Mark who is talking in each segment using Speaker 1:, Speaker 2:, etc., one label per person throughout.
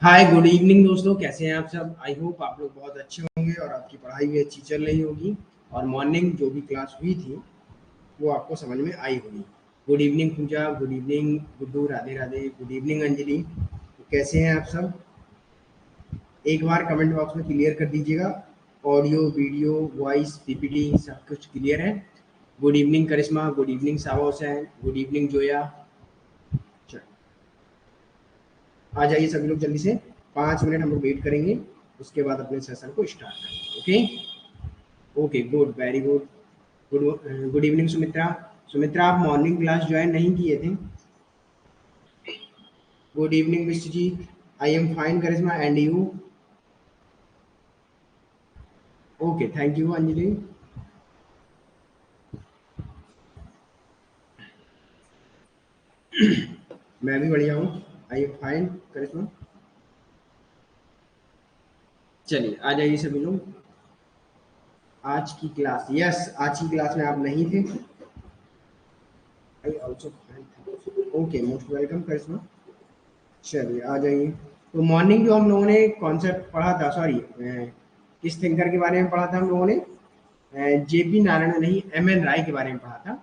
Speaker 1: Hi good evening दोस्तों, कैसे हैं आप सब। आई होप आप लोग बहुत अच्छे होंगे और आपकी पढ़ाई भी अच्छी चल रही होगी और मॉर्निंग जो भी क्लास हुई थी वो आपको समझ में आई होगी। Good evening Puja, good evening Guddu, Radhe Radhe, good evening Anjali. तो कैसे हैं आप सब? एक बार कमेंट बॉक्स में क्लियर कर दीजिएगा। ऑडियो, वीडियो, वॉइस, पीपीटी सब कुछ क्लियर है। गुड इवनिंग करिश्मा, गुड इवनिंग सावा हुसैन, गुड इवनिंग जोया। आ जाइए सभी लोग जल्दी से। 5 मिनट हम लोग वेट करेंगे, उसके बाद अपने सेशन को स्टार्ट करेंगे। Okay okay, good, very good. Good evening Sumitra. Sumitra, आप मॉर्निंग क्लास ज्वाइन नहीं किए थे? Good evening Vishwajit. I am fine Karishma, and you? Okay, thank you Anjali. मैं भी बढ़िया हूँ। I am fine Karishma. चलिए आ जाइए सभी लोग। आज की क्लास, यस, आज की क्लास में आप नहीं थे। I also fine. Okay, most welcome Karishma. चलिए आ जाइए। तो मॉर्निंग जो हम लोगों ने कॉन्सेप्ट पढ़ा था, सॉरी, किस थिंकर के बारे में पढ़ा था हम लोगों ने? जेपी नारायण नहीं, एम एन राय के बारे में पढ़ा था।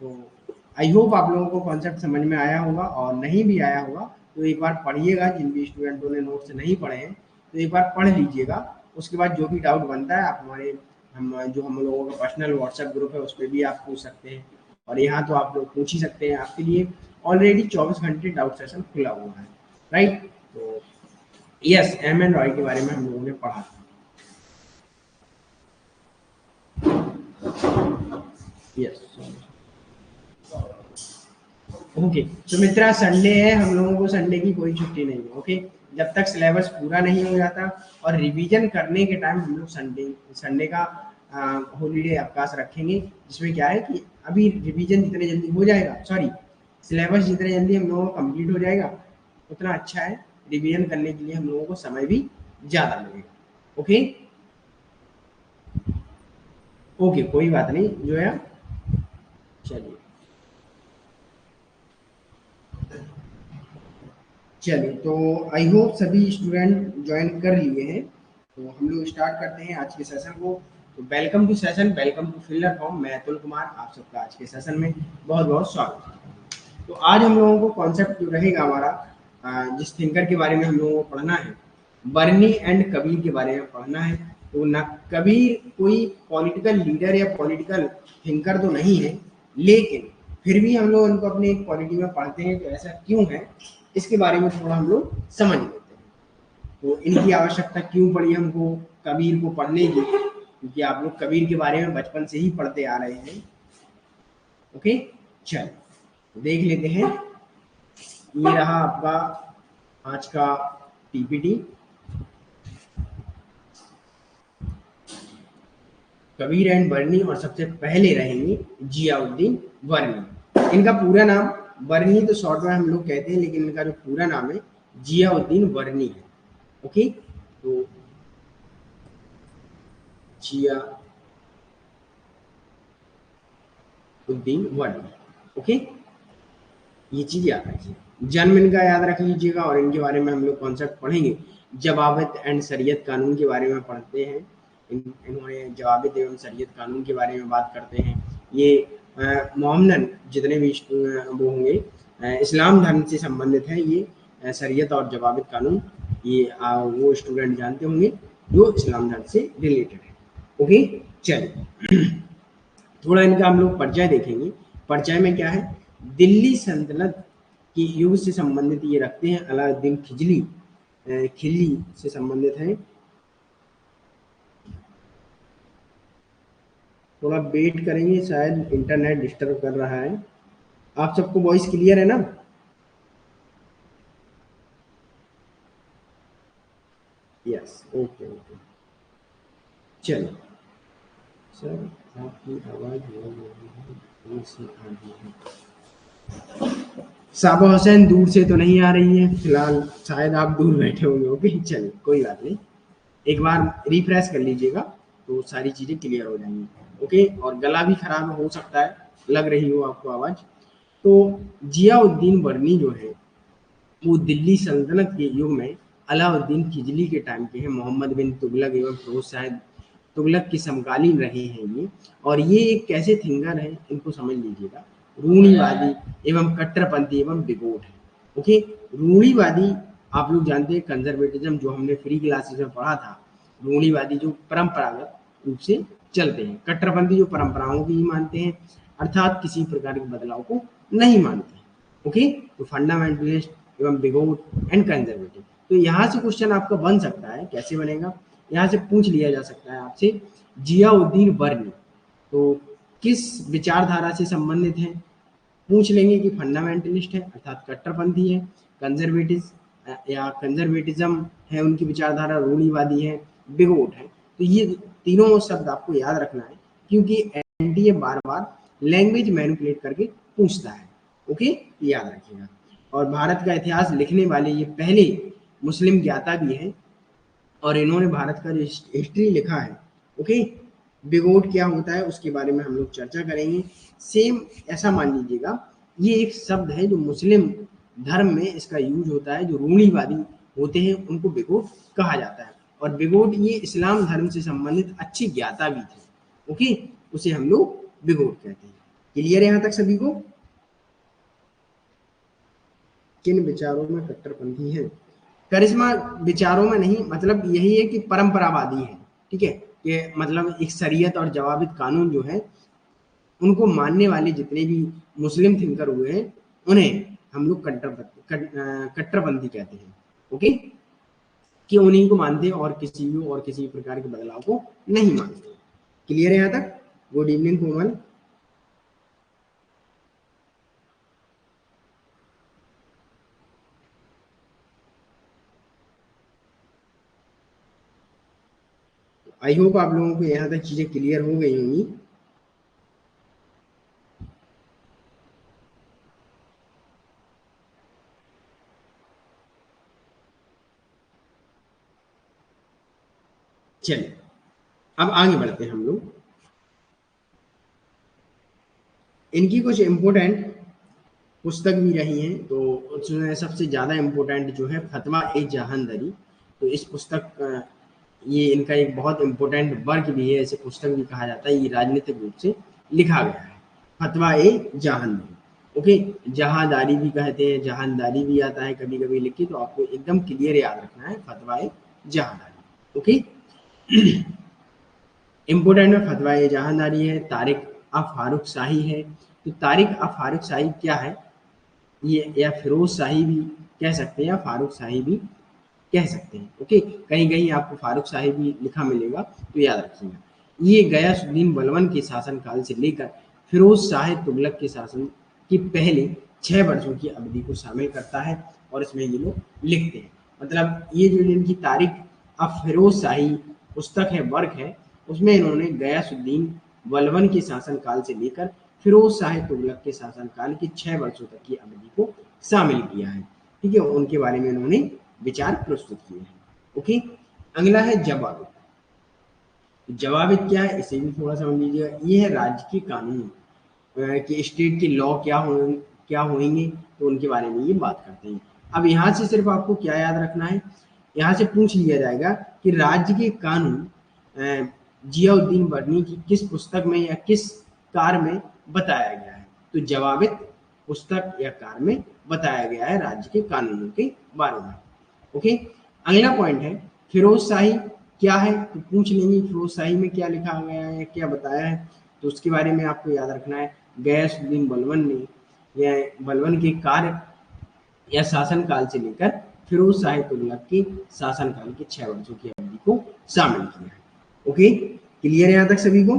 Speaker 1: तो आई होप आप लोगों को कॉन्सेप्ट समझ में आया होगा, और नहीं भी आया होगा तो एक बार पढ़िएगा। जिन भी स्टूडेंटों ने नोट्स नहीं पढ़े हैं तो एक बार पढ़ लीजिएगा। उसके बाद जो भी डाउट बनता है आप हमारे हम लोगों का पर्सनल व्हाट्सएप ग्रुप है उस पर भी आप पूछ सकते हैं, और यहाँ तो आप लोग पूछ ही सकते हैं। आपके लिए ऑलरेडी 24 घंटे डाउट सेशन खुला हुआ है, राइट? तो यस, एम एन रॉय के बारे में हम लोगों ने पढ़ा था। Yes, okay. सुमित्रा, संडे है, हम लोगों को संडे की कोई छुट्टी नहीं है। ओके, जब तक सिलेबस पूरा नहीं हो जाता और रिवीजन करने के टाइम हम लोग संडे संडे का हॉलीडे अवकाश रखेंगे, जिसमें क्या है कि अभी रिवीजन जितने जल्दी हो जाएगा, सॉरी, सिलेबस जितने जल्दी हम लोगों का कंप्लीट हो जाएगा उतना अच्छा है। रिवीजन करने के लिए हम लोगों को समय भी ज़्यादा लगेगा। ओके ओके, कोई बात नहीं जो है। चलिए चलिए, तो आई होप सभी स्टूडेंट ज्वाइन कर लिए हैं। तो हम लोग स्टार्ट करते हैं आज के सेशन को। तो welcome to session, welcome to filler form. मैं अतुल कुमार, आप सबका आज के सेशन में बहुत बहुत स्वागत है। तो आज हम लोगों को कॉन्सेप्ट जो रहेगा हमारा, जिस थिंकर के बारे में हम लोगों को पढ़ना है, बर्नी एंड कबीर के बारे में पढ़ना है। तो ना, कबीर कोई पॉलिटिकल लीडर या पॉलिटिकल थिंकर तो नहीं है, लेकिन फिर भी हम लोग उनको अपने एक पॉलिटी में पढ़ते हैं। तो ऐसा क्यों है, इसके बारे में थोड़ा हम लोग समझ लेते हैं। तो इनकी आवश्यकता क्यों पड़ी हमको कबीर को पढ़ने की, क्योंकि आप लोग कबीर के बारे में बचपन से ही पढ़ते आ रहे हैं। ओके, चलो देख लेते हैं। ये रहा आपका आज का पीपीटी। कबीर एंड बर्नी, और सबसे पहले रहेंगे जियाउद्दीन वर्नी। इनका पूरा नाम, बर्नी तो शॉर्ट में हम लोग कहते हैं, लेकिन इनका जो पूरा नाम है जियाउद्दीन वर्नी है। ओके, तो जियाउद्दीन वर्नी। ओके, ये चीज याद रखिए। जन्म इनका याद रख लीजिएगा, और इनके बारे में हम लोग कॉन्सेप्ट पढ़ेंगे। जवाबित एंड शरीयत कानून के बारे में पढ़ते हैं। इन्होंने जवाबित एवं शरीयत कानून के बारे में बात करते हैं। ये मोहम्मदन जितने भी वो होंगे, इस्लाम धर्म से संबंधित है। ये शरीयत और जवाबित कानून, ये वो स्टूडेंट जानते होंगे जो इस्लाम धर्म से रिलेटेड है। ओके, चलिए थोड़ा इनका हम लोग परिचय देखेंगे। परिचय में क्या है, दिल्ली सल्तनत की युग से संबंधित ये रखते हैं। अलाउद्दीन खिजली खिलजी से संबंधित है। थोड़ा वेट करेंगे, शायद इंटरनेट डिस्टर्ब कर रहा है। आप सबको वॉइस क्लियर है ना? Yes, okay okay. चलिए सर, आपकी आवाज़ दूर से आ रही है। साबा हुसैन, दूर से तो नहीं आ रही है फिलहाल, शायद आप दूर बैठे होंगे। ओके, चलिए कोई बात नहीं, एक बार रिफ्रेश कर लीजिएगा तो सारी चीज़ें क्लियर हो जाएंगी। ओके, और गला भी खराब हो सकता है, लग रही हो आपको आवाज। तो जियाउद्दीन बर्नी जो है वो दिल्ली सल्तनत के युग में अलाउद्दीन खिजली के टाइम के हैं। मोहम्मद बिन तुगलक एवं फिरोज शाह तुगलक के समकालीन रहे हैं ये। और ये एक कैसे थिंकर है, इनको समझ लीजिएगा। रूढ़ीवादी एवं कट्टरपंथी एवं बिगोट है। ओके, रूढ़ीवादी आप लोग जानते हैं, कंजर्वेटिज्म जो हमने फ्री क्लासेस में पढ़ा था। रूढ़ीवादी जो परंपरागत रूप से चलते हैं, कट्टरपंथी जो परंपराओं की ही मानते हैं, अर्थात किसी प्रकार के बदलाव को नहीं मानते। ओके, तो फंडामेंटलिस्ट एवं बिगोट एंड कंजर्वेटिव। तो यहाँ से क्वेश्चन आपका बन सकता है, कैसे बनेगा, यहाँ से पूछ लिया जा सकता है आपसे, जियाउद्दीन बर्नी तो किस विचारधारा से संबंधित है। पूछ लेंगे कि फंडामेंटलिस्ट है अर्थात कट्टरपंथी है, कंजर्वेटिव या कंजर्वेटिज्म है उनकी विचारधारा, रूढ़ीवादी है, बिगोट है। तो ये तीनों शब्द आपको याद रखना है, क्योंकि एनडीए बार बार लैंग्वेज मैनिपुलेट करके पूछता है। ओके, याद रखिएगा। और भारत का इतिहास लिखने वाले ये पहले मुस्लिम ज्ञाता भी हैं, और इन्होंने भारत का जो हिस्ट्री लिखा है। ओके, बिगोट क्या होता है उसके बारे में हम लोग चर्चा करेंगे। सेम ऐसा मान लीजिएगा, ये एक शब्द है जो मुस्लिम धर्म में इसका यूज होता है। जो रूढ़ीवादी होते हैं उनको बिगोट कहा जाता है, और बिगोट ये इस्लाम धर्म से संबंधित अच्छी ज्ञाता भी थे। ओके, उसे हम लोग बिगोट कहते हैं। क्लियर है यहाँ तक सभी को? किन विचारों में कट्टरपंथी है? करिश्मा विचारों में नहीं, मतलब यही है कि परंपरावादी है। ठीक है, ये मतलब एक शरीयत और जवाबित कानून जो है उनको मानने वाले जितने भी मुस्लिम थिंकर हुए हैं उन्हें हम लोग कट्टरपंथी कहते हैं। ओके, कि उन्हीं को मानते हैं और किसी प्रकार के बदलाव को नहीं मानते। क्लियर है यहाँ तक? Good evening Komal. I hope आप लोगों को यहाँ तक चीजें क्लियर हो गई होंगी। चलिए अब आगे बढ़ते हैं हम लोग। इनकी कुछ इम्पोर्टेंट पुस्तक भी रही हैं, तो उसमें सबसे ज़्यादा इम्पोर्टेंट जो है फतवा ए जहांदरी। तो इस पुस्तक ये इनका एक बहुत इम्पोर्टेंट वर्क भी है, इसे पुस्तक भी कहा जाता है। ये राजनीतिक रूप से लिखा गया है, फतवा ए जहांदरी। ओके, जहांदारी भी कहते हैं, जहांदारी भी आता है कभी कभी लिख के, तो आपको एकदम क्लियर याद रखना है फतवा ए जहांदारी। ओके, इम्पोर्टेंट में फतवा ए जहांदारी है, तारिक अ फारूक शाही है। तो तारिक अ फारूक शाही क्या है, ये या फिरोज शाही भी कह सकते हैं या फारूक शाही भी कह सकते हैं। ओके, कहीं कहीं आपको फारूक शाही भी लिखा मिलेगा, तो याद रखिएगा। ये गयासुद्दीन बलवन के शासनकाल से लेकर फिरोज शाह तुगलक के शासन की पहले 6 वर्षों की अवधि को शामिल करता है, और इसमें ये लोग लिखते हैं। मतलब ये जो इनकी तारीख अब फिरोज शाही पुस्तक है, वर्क है, उसमें इन्होंने गयासुद्दीन बलवन के शासनकाल से लेकर फिरोज शाह तुगलक के शासनकाल की 6 वर्षों तक की अवधि को शामिल किया है। ठीक है, उनके बारे में इन्होंने विचार प्रस्तुत किए हैं। ओके, अगला है जवाबित। जवाबित क्या है इसे भी थोड़ा समझ लीजिएगा। ये है राज्य के कानून कि स्टेट के लॉ क्या होंगे, तो उनके बारे में ये बात करते हैं। अब यहाँ से सिर्फ आपको क्या याद रखना है, यहाँ से पूछ लिया जाएगा कि राज्य के कानून जियाउद्दीन बर्नी की किस पुस्तक में या किस कार में बताया गया है। तो जवाबित पुस्तक या कार में बताया गया है राज्य के कानूनों के बारे में। ओके, अगला पॉइंट है फिरोज शाही क्या है, तो पूछ लेंगे फिरोज शाही में क्या लिखा गया है, क्या बताया है। तो उसके बारे में आपको याद रखना है, गयासुद्दीन बलवन ने या बलवन के कार्य या शासनकाल से लेकर फिरोज शाह तुगलक के शासनकाल के 6 वर्षों की अवधि को शामिल किया है। ओके, क्लियर है यहाँ तक सभी को?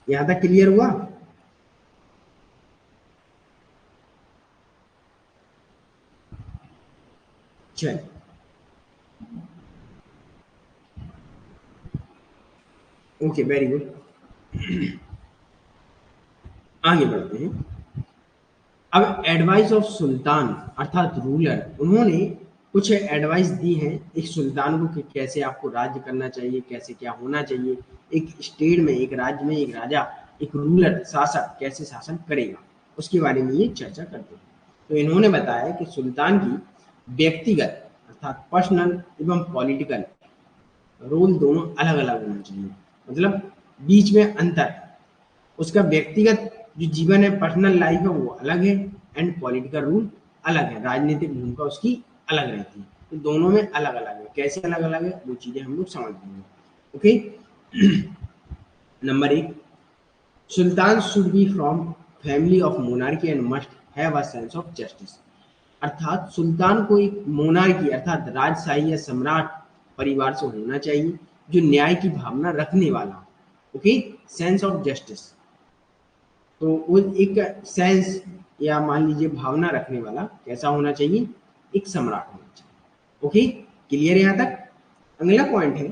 Speaker 1: यहाँ तक क्लियर हुआ? चल, ओके, वेरी गुड। आगे बढ़ते हैं। अब एडवाइस ऑफ सुल्तान अर्थात रूलर, उन्होंने कुछ एडवाइस दी है एक सुल्तान को कि कैसे आपको राज्य करना चाहिए, कैसे क्या होना चाहिए, एक स्टेट में, एक राज्य में एक राजा, एक रूलर, शासक कैसे शासन करेगा, उसके बारे में ये चर्चा करते हैं। तो इन्होंने बताया कि सुल्तान की व्यक्तिगत अर्थात पर्सनल एवं पॉलिटिकल रोल दोनों अलग अलग होना चाहिए। मतलब बीच में अंतर, उसका व्यक्तिगत जो जीवन है, पर्सनल लाइफ है, वो अलग है, एंड पॉलिटिकल रूल अलग है, राजनीतिक भूमिका उसकी अलग रहती है। तो दोनों में अलग अलग है, कैसे अलग अलग है वो चीजें हम लोग समझ लेंगे। ओके। नंबर एक, sultan should be from family of monarchy and must have a sense of justice. अर्थात सुल्तान को एक मोनार्की अर्थात राजशाही या सम्राट परिवार से होना चाहिए जो न्याय की भावना रखने वाला हो। ओके, सेंस ऑफ जस्टिस, तो वो एक सेंस या मान लीजिए भावना रखने वाला कैसा होना चाहिए, एक सम्राट होना चाहिए। ओके, क्लियर यहाँ तक। अगला पॉइंट है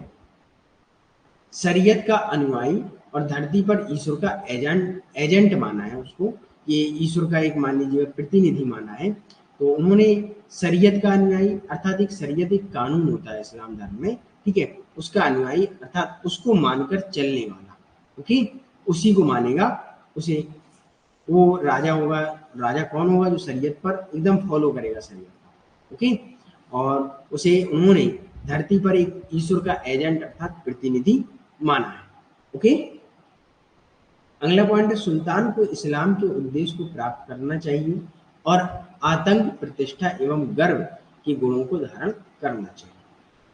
Speaker 1: शरीयत का अनुयायी और धरती पर ईश्वर का एजेंट एजेंट माना है उसको, ये ईश्वर का एक मान लीजिए प्रतिनिधि माना है। तो उन्होंने शरीयत का अनुयायी अर्थात एक शरीयत एक कानून होता है इस्लाम धर्म में, ठीक है, उसका अनुयायी अर्थात उसको मानकर चलने वाला। ओके, उसी को मानेगा, उसे वो राजा होगा। राजा कौन होगा, जो शरीयत पर एकदम फॉलो करेगा शरीयत का। ओके, और उसे उन्होंने धरती पर एक ईश्वर का एजेंट अर्थात प्रतिनिधि माना है। ओके, अगला पॉइंट है सुल्तान को इस्लाम के उद्देश्य को प्राप्त करना चाहिए और आतंक, प्रतिष्ठा एवं गर्व के गुणों को धारण करना चाहिए।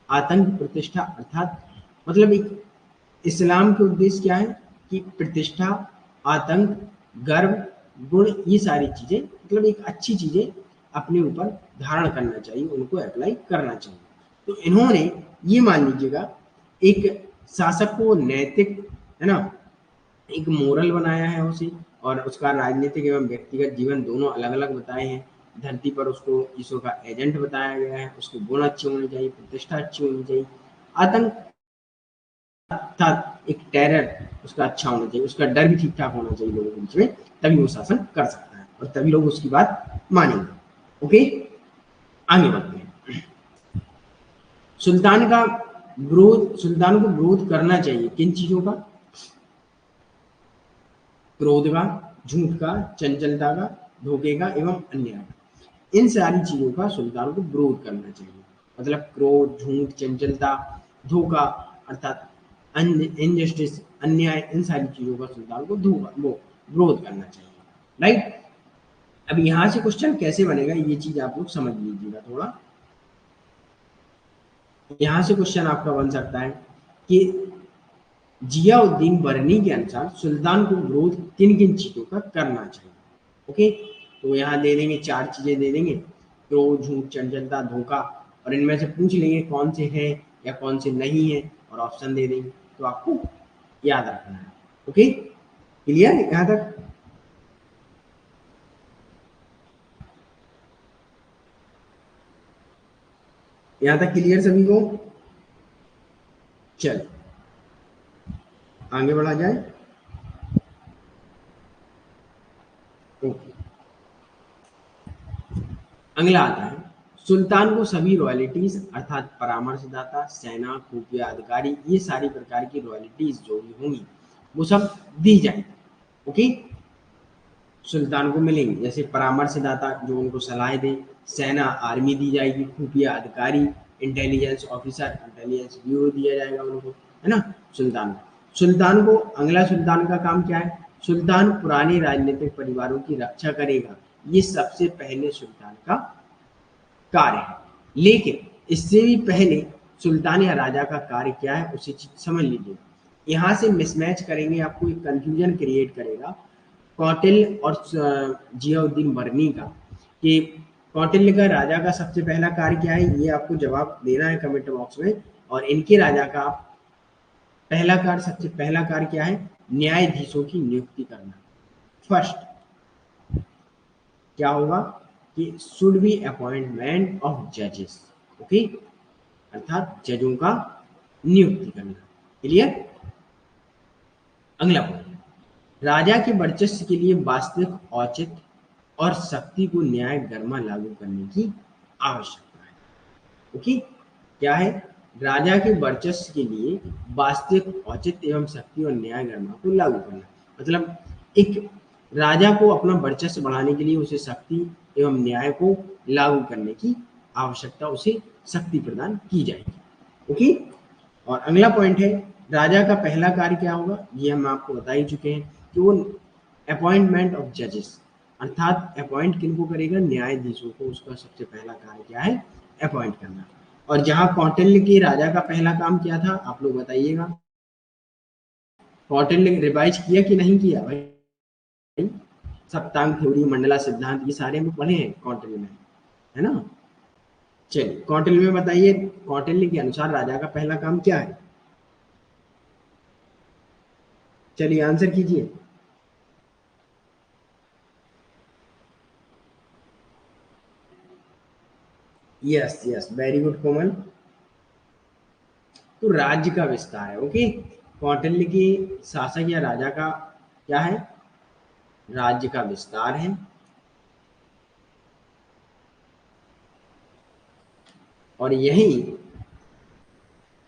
Speaker 1: आतंक, प्रतिष्ठा अर्थात मतलब एक इस्लाम के उद्देश्य क्या है कि प्रतिष्ठा, आतंक, गर्व, गुण, ये सारी चीजें मतलब एक अच्छी चीजें अपने ऊपर धारण करना चाहिए, उनको अप्लाई करना चाहिए। तो इन्होंने ये मान लीजिएगा एक शासक को नैतिक, है ना, एक मोरल बनाया है उसे, और उसका राजनीतिक एवं व्यक्तिगत जीवन दोनों अलग अलग बताए हैं। धरती पर उसको ईश्वर का एजेंट बताया गया है, उसके गुण अच्छे होने चाहिए, प्रतिष्ठा अच्छी होनी चाहिए, आतंक अर्थात एक टेरर उसका अच्छा होना चाहिए, उसका डर भी ठीक ठाक होना चाहिए लोगों के बीच में, तभी वो शासन कर सकता है और तभी लोग उसकी बात मानेंगे। ओके, आगे बढ़ते हैं। सुल्तान का विरोध, सुल्तान को विरोध करना चाहिए किन चीजों का, क्रोध का, झूठ का, चंचलता का, धोखे का एवं अन्याय का। इन सारी चीजों का सुल्तान को विरोध करना चाहिए। मतलब क्रोध, झूठ, चंचलता, धोखा अर्थात इनजस्टिस, अन्याय, इन सारी चीजों का सुल्तान को धोखा वो विरोध करना चाहिए। राइट, अब यहाँ से क्वेश्चन कैसे बनेगा ये चीज आप लोग समझ लीजिएगा थोड़ा। यहाँ से क्वेश्चन आपका बन सकता है कि जियाउद्दीन बरनी के अनुसार सुल्तान को विरोध किन किन चीजों का करना चाहिए। ओके, तो यहाँ दे देंगे, चार चीजें दे देंगे, क्रोध, झूठ, चंचलता, धोखा, और इनमें से पूछ लेंगे कौन से हैं या कौन से नहीं है, और ऑप्शन दे देंगे, तो आपको याद रखना है। ओके, क्लियर यहाँ तक। यहाँ तक क्लियर सभी को। चल आगे बढ़ा जाए। ओके, अगला आता है सुल्तान को सभी रॉयल्टीज अर्थात परामर्शदाता, सेना, खुफिया अधिकारी, ये सारी प्रकार की रॉयल्टीज जो भी होंगी वो सब दी जाएगी। ओके, सुल्तान को मिलेंगे, जैसे परामर्शदाता जो उनको सलाह दे, सेना आर्मी दी जाएगी, खुफिया अधिकारी इंटेलिजेंस ऑफिसर, इंटेलिजेंस ब्यूरो दिया जाएगा उनको, है ना, सुल्तान को। सुल्तान को अगला सुल्तान का काम क्या है, सुल्तान पुराने राजनीतिक परिवारों की रक्षा करेगा, ये सबसे पहले सुल्तान का कार्य है। लेकिन इससे भी पहले सुल्तान या राजा का कार्य क्या है उसे समझ लीजिए। यहाँ से मिसमैच करेंगे, आपको एक कंफ्यूजन क्रिएट करेगा कौटिल्य और जियाउद्दीन बर्नी का, कि कौटिल्य का राजा का सबसे पहला कार्य क्या है, ये आपको जवाब देना है कमेंट बॉक्स में, और इनके राजा का पहला कार्य, सबसे पहला कार्य क्या है, न्यायाधीशों की नियुक्ति करना। फर्स्ट क्या होगा कि शुड बी अपॉइंटमेंट ऑफ जजेस। ओके, अर्थात जजों का नियुक्ति करना। क्लियर। अगला पॉइंट, राजा के वर्चस्व के लिए वास्तविक औचित्य और शक्ति को न्याय गर्मा लागू करने की आवश्यकता है। ओके, क्या है, राजा के वर्चस्व के लिए वास्तविक औचित्य एवं शक्ति और न्याय गणना को लागू करना। मतलब एक राजा को अपना वर्चस्व बढ़ाने के लिए उसे शक्ति एवं न्याय को लागू करने की आवश्यकता, उसे शक्ति प्रदान की जाएगी। ओके, और अगला पॉइंट है, राजा का पहला कार्य क्या होगा, ये हम आपको बता ही चुके हैं कि वो अपॉइंटमेंट ऑफ जजेस, अर्थात अपॉइंट किनको करेगा, न्यायाधीशों को। उसका सबसे पहला कार्य क्या है, अपॉइंट करना। और जहां कौटिल्य के राजा का पहला काम क्या था, आप लोग बताइएगा। कौटिल्य ने रिवाइज किया कि नहीं किया भाई? सप्तांग थ्योरी, मंडला सिद्धांत, ये सारे हम पढ़े हैं कौटिल्य में, है ना। चलिए कौटिल्य में बताइए, कौटिल्य के अनुसार राजा का पहला काम क्या है? चलिए आंसर कीजिए। यस यस, वेरी गुड कोमल। तो राज्य का विस्तार है। ओके, कौटिल्य के शासक या राजा का क्या है, राज्य का विस्तार है। और यही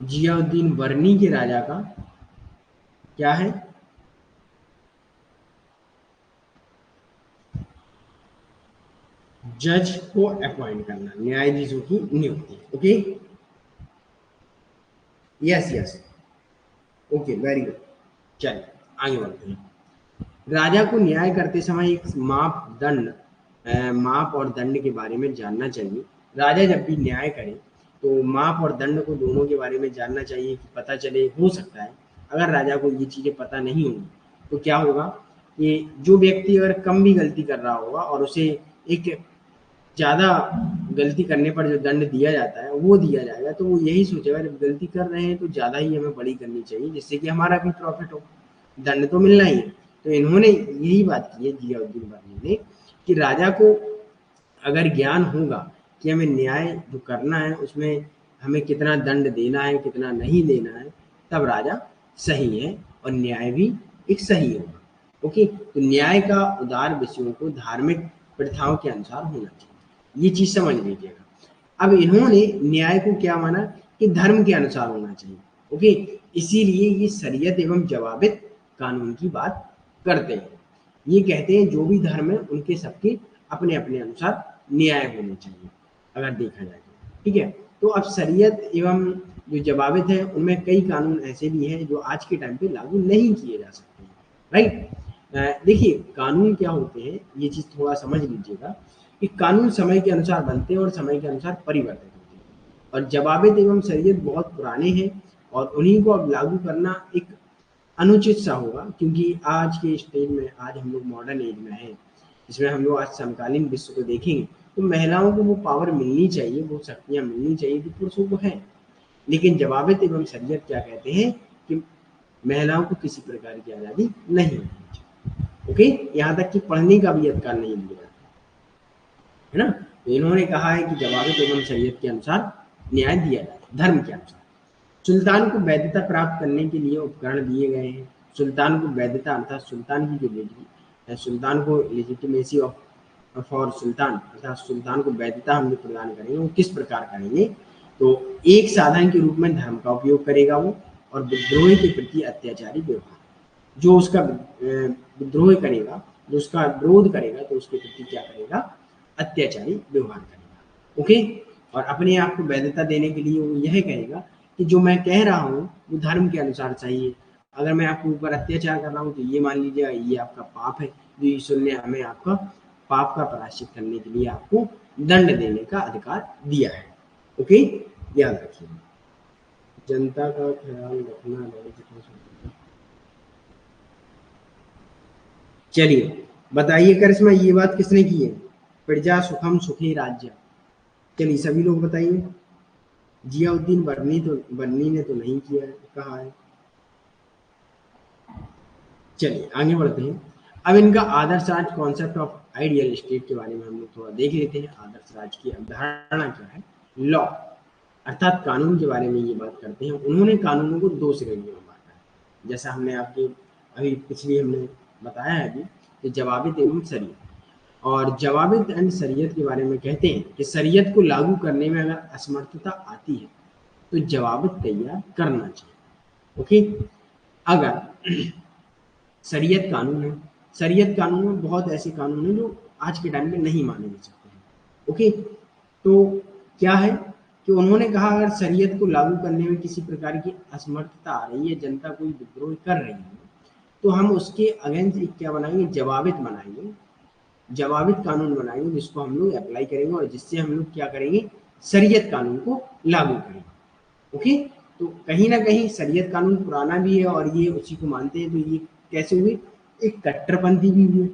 Speaker 1: जियाउद्दीन वर्नी के राजा का क्या है, जज को अपॉइंट करना, न्यायाधीशों की नियुक्ति। Okay, yes yes, okay very good. चलिए आगे बढ़ते हैं। राजा को न्याय करते समय एक मापदंड, माप और दंड के बारे में जानना चाहिए। राजा जब भी न्याय करे तो माप और दंड को दोनों के बारे में जानना चाहिए कि पता चले। हो सकता है अगर राजा को ये चीजें पता नहीं होंगी तो क्या होगा कि जो व्यक्ति अगर कम भी गलती कर रहा होगा और उसे एक ज़्यादा गलती करने पर जो दंड दिया जाता है वो दिया जाएगा, तो वो यही सोचेगा जब गलती कर रहे हैं तो ज़्यादा ही हमें बड़ी करनी चाहिए जिससे कि हमारा भी प्रॉफिट हो, दंड तो मिलना ही है। तो इन्होंने यही बात की है जियाउद्दीन वर्नी ने कि राजा को अगर ज्ञान होगा कि हमें न्याय जो करना है उसमें हमें कितना दंड देना है कितना नहीं देना है, तब राजा सही है और न्याय भी एक सही होगा। ओके, तो न्याय का उदार विषयों को धार्मिक प्रथाओं के अनुसार होना चाहिए, ये चीज समझ लीजिएगा। अब इन्होंने न्याय को क्या माना कि धर्म के अनुसार होना चाहिए। ओके, इसीलिए ये शरीयत एवं जवाबित कानून की बात करते हैं। ये कहते हैं जो भी धर्म है उनके सबके अपने अपने अनुसार न्याय होने चाहिए अगर देखा जाए तो। ठीक है, तो अब शरीयत एवं जो जवाबित है उनमें कई कानून ऐसे भी हैं जो आज के टाइम पे लागू नहीं किए जा सकते हैं। राइट, देखिए कानून क्या होते हैं ये चीज थोड़ा समझ लीजिएगा कि कानून समय के अनुसार बनते हैं और समय के अनुसार परिवर्तित होते हैं। और जवाबित एवं शरीयत बहुत पुराने हैं और उन्हीं को अब लागू करना एक अनुचित सा होगा, क्योंकि आज के स्टेज में आज हम लोग मॉडर्न एज में हैं, इसमें हम लोग आज समकालीन विश्व को देखेंगे तो महिलाओं को वो पावर मिलनी चाहिए, वो शक्तियां मिलनी चाहिए जो पुरुषों को है। लेकिन जवाबित एवं शरीयत क्या कहते हैं कि महिलाओं को किसी प्रकार की आज़ादी नहीं होनी चाहिए। ओके, यहाँ तक कि पढ़ने का भी अधिकार नहीं दिया जाता है ना। तो इन्होंने कहा है कि जवाबित एवं शरीयत के अनुसार न्याय दिया जाए, धर्म के अनुसार। सुल्तान को वैधता प्राप्त करने के लिए उपकरण दिए गए हैं। सुल्तान को वैधता अर्थात सुल्तान की जो सुल्तान को लेजिटिमेसी ऑफ फॉर सुल्तान अर्थात सुल्तान को वैधता हम लोग प्रदान करेंगे, वो किस प्रकार करेंगे, तो एक साधन के रूप में धर्म का उपयोग करेगा वो, और विद्रोही के प्रति अत्याचारी व्यवहार, जो उसका विद्रोह करेगा, जो उसका विरोध करेगा तो उसके प्रति क्या करेगा, अत्याचारी व्यवहार करेगा। ओके, और अपने आप को वैधता देने के लिए वो यह कहेगा कि जो मैं कह रहा हूँ वो धर्म के अनुसार चाहिए। अगर मैं आपके ऊपर अत्याचार कर रहा हूँ तो ये मान लीजिएगा ये आपका पाप है, जो ईश्वर ने हमें आपका पाप का प्रायश्चित करने के लिए आपको दंड देने का अधिकार दिया है। ओके, याद रखिए, जनता का ख्याल रखना। चलिए बताइए करिश्मा, ये बात किसने की है, प्रजा सुखम सुखी राज्य। चलिए सभी लोग बताइए। जियाउद्दीन वर्नी ने तो नहीं किया है, कहा है। चलिए आगे बढ़ते हैं। अब इनका आदर्श राज कॉन्सेप्ट ऑफ आइडियल स्टेट के बारे में हम लोग थोड़ा देख लेते हैं। आदर्श राज की अवधारणा क्या है, लॉ अर्थात कानून के बारे में ये बात करते हैं। उन्होंने कानूनों को दो श्रेणियों में बांटा है, जैसा हमने आपके अभी पिछली हमने बताया है अभी कि जवाबित एवं शरीयत। और जवाबित एंड शरीयत के बारे में कहते हैं कि शरीयत को लागू करने में अगर असमर्थता आती है तो जवाबित तैयार करना चाहिए। ओके, अगर शरीयत कानून है, शरीयत कानून में बहुत ऐसे कानून हैं जो आज के टाइम में नहीं माने जा सकते हैं। ओके, तो क्या है कि उन्होंने कहा अगर शरीयत को लागू करने में किसी प्रकार की असमर्थता आ रही है, जनता कोई विद्रोह कर रही है, तो हम उसके अगेंस्ट एक क्या बनाएंगे, जवाबित बनाएंगे, जवाबित कानून बनाएंगे जिसको हम लोग अप्लाई करेंगे और जिससे हम लोग क्या करेंगे, शरीयत कानून को लागू करेंगे। ओके, तो कहीं ना कहीं शरीयत कानून पुराना भी है और ये उसी को मानते हैं, तो ये कैसे हुए, एक कट्टरपंथी भी हुए,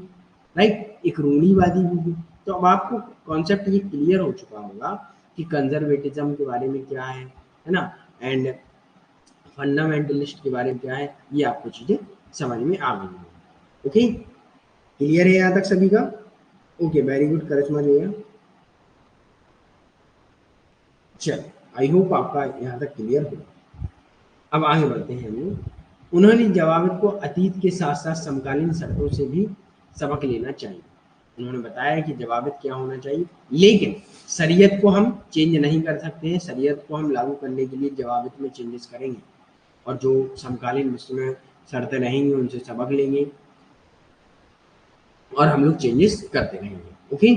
Speaker 1: राइट, एक रूढ़िवादी भी हुए। तो अब आपको कॉन्सेप्ट ये क्लियर हो चुका होगा कि कंजर्वेटिज्म के बारे में क्या है ना, एंड फंडामेंटलिस्ट के बारे में क्या है, ये आपको चीजें समझ में आ गई हैं। ओके, क्लियर है यहाँ तक सभी का? ओके, वेरी गुड, करिश्मा जो है, चल, आई होप आपका यहाँ तक क्लियर हो। अब आगे बढ़ते हैं हम लोग। उन्होंने जवाबित को अतीत के साथ साथ समकालीन शर्तों से भी सबक लेना चाहिए। उन्होंने बताया कि जवाबित क्या होना चाहिए, लेकिन शरीयत को हम चेंज नहीं कर सकते हैं, शरीयत को हम लागू करने के लिए जवाबित में चेंजेस करेंगे और जो समकालीन विश्व में शर्तें रहेंगी उनसे सबक लेंगे और हम लोग चेंजेस करते रहेंगे। ओके,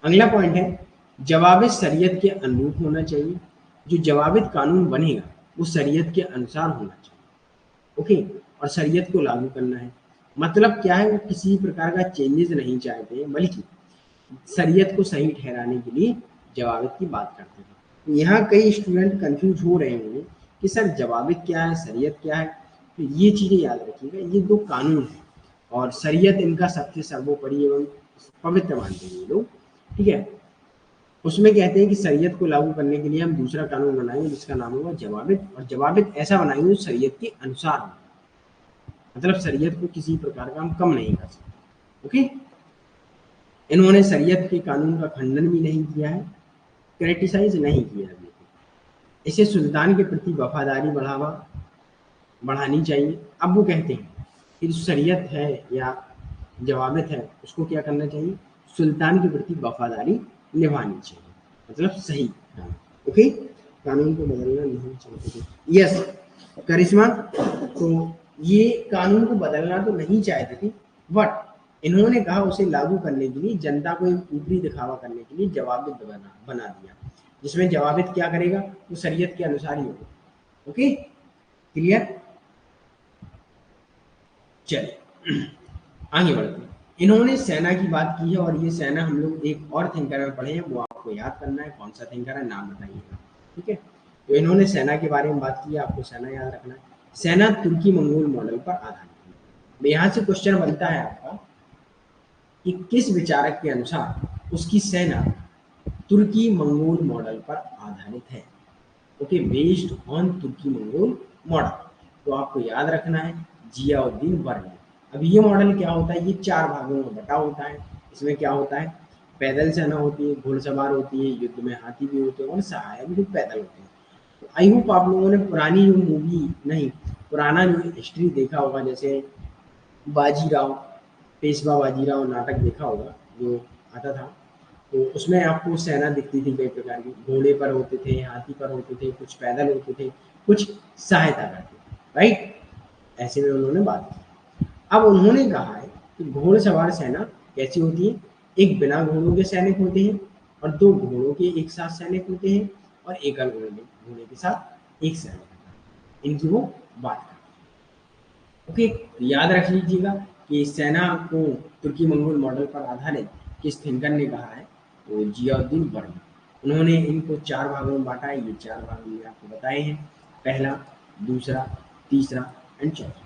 Speaker 1: अगला पॉइंट है जवाबित शरीयत के अनुरूप होना चाहिए। जो जवाबित कानून बनेगा वो शरीयत के अनुसार होना चाहिए। ओके, और शरीयत को लागू करना है, मतलब क्या है, वो किसी प्रकार का चेंजेस नहीं चाहते हैं, बल्कि शरीयत को सही ठहराने के लिए जवाबित की बात करते हैं। तो यहाँ कई स्टूडेंट कंफ्यूज हो रहे होंगे कि सर जवाबित क्या है, शरीयत क्या है। तो ये चीज़ें याद रखिएगा, ये दो कानून हैं और शरीयत इनका सबसे सर्वोपरि एवं पवित्र मानते हैं ये लोग, ठीक है। उसमें कहते हैं कि शरीयत को लागू करने के लिए हम दूसरा कानून बनाएंगे जिसका नाम होगा जवाबित, और जवाबित ऐसा बनाएंगे जो शरीयत के अनुसार हो, मतलब शरीयत को किसी प्रकार का हम कम नहीं कर सकते। ओके, इन्होंने शरीयत के कानून का खंडन भी नहीं किया है, क्रिटिसाइज नहीं किया है। इसे सुल्तान के प्रति वफादारी बढ़ानी चाहिए। अब वो कहते हैं कि जो शरीयत है या जवाबित है उसको क्या करना चाहिए, सुल्तान के प्रति वफादारी निभानी चाहिए, मतलब सही। हाँ, ओके, कानून को बदलना नहीं चाहते थे, यस करिश्मा, तो ये कानून को बदलना तो नहीं चाहते थे, बट इन्होंने कहा उसे लागू करने के लिए जनता को एक ऊपरी दिखावा करने के लिए जवाबित बना दिया, जिसमें जवाबित क्या करेगा, वो शरीयत के अनुसार ही होगा। ओके, क्लियर, चलिए आगे बढ़ते हैं। इन्होंने सेना की बात की है और ये सेना हम लोग एक और थिंकर में पढ़े हैं, वो आपको याद करना है, कौन सा थिंकर है नाम बताइएगा, ठीक है। तो इन्होंने सेना के बारे में बात की है, आपको सेना याद रखना है। सेना तुर्की मंगोल मॉडल पर आधारित है। यहाँ से क्वेश्चन बनता है आपका कि किस विचारक के अनुसार उसकी सेना तुर्की मंगोल मॉडल पर आधारित है। ओके, बेस्ड ऑन तुर्की मंगोल मॉडल। तो आपको याद रखना है जियाउद्दीन बर्मन। अब ये मॉडल क्या होता है, ये 4 भागों में बटा होता है। इसमें क्या होता है, पैदल सेना होती है, घुड़सवार होती है, युद्ध में हाथी भी होते हैं और सहायक भी पैदल होते हैं। तो आई होप आप लोगों ने पुरानी जो मूवी नहीं, पुराना जो हिस्ट्री देखा होगा, जैसे बाजीराव, पेशवा बाजीराव नाटक देखा होगा जो आता था, तो उसमें आपको सेना दिखती थी कई प्रकार की, घोड़े पर होते थे, हाथी पर होते थे, कुछ पैदल होते थे, कुछ सहायता करते थे, राइट, ऐसे में उन्होंने बात की। अब उन्होंने कहा है कि घोड़सवार सेना कैसी होती है, एक बिना घोड़ों के सैनिक होते हैं और 2 घोड़ों के एक साथ सैनिक होते हैं और एकल घोड़े के साथ एक सैनिक होता है, इनकी वो बात करते हैं। ओके, तो याद रख लीजिएगा कि सेना को तुर्की मंगोल मॉडल पर आधारित किस थिंकर ने कहा है, तो जियाउद्दीन बर्मन। उन्होंने इनको 4 भागों में बांटा है, ये 4 भाग मैंने आपको बताए हैं, पहला, दूसरा, तीसरा एंड चौथा।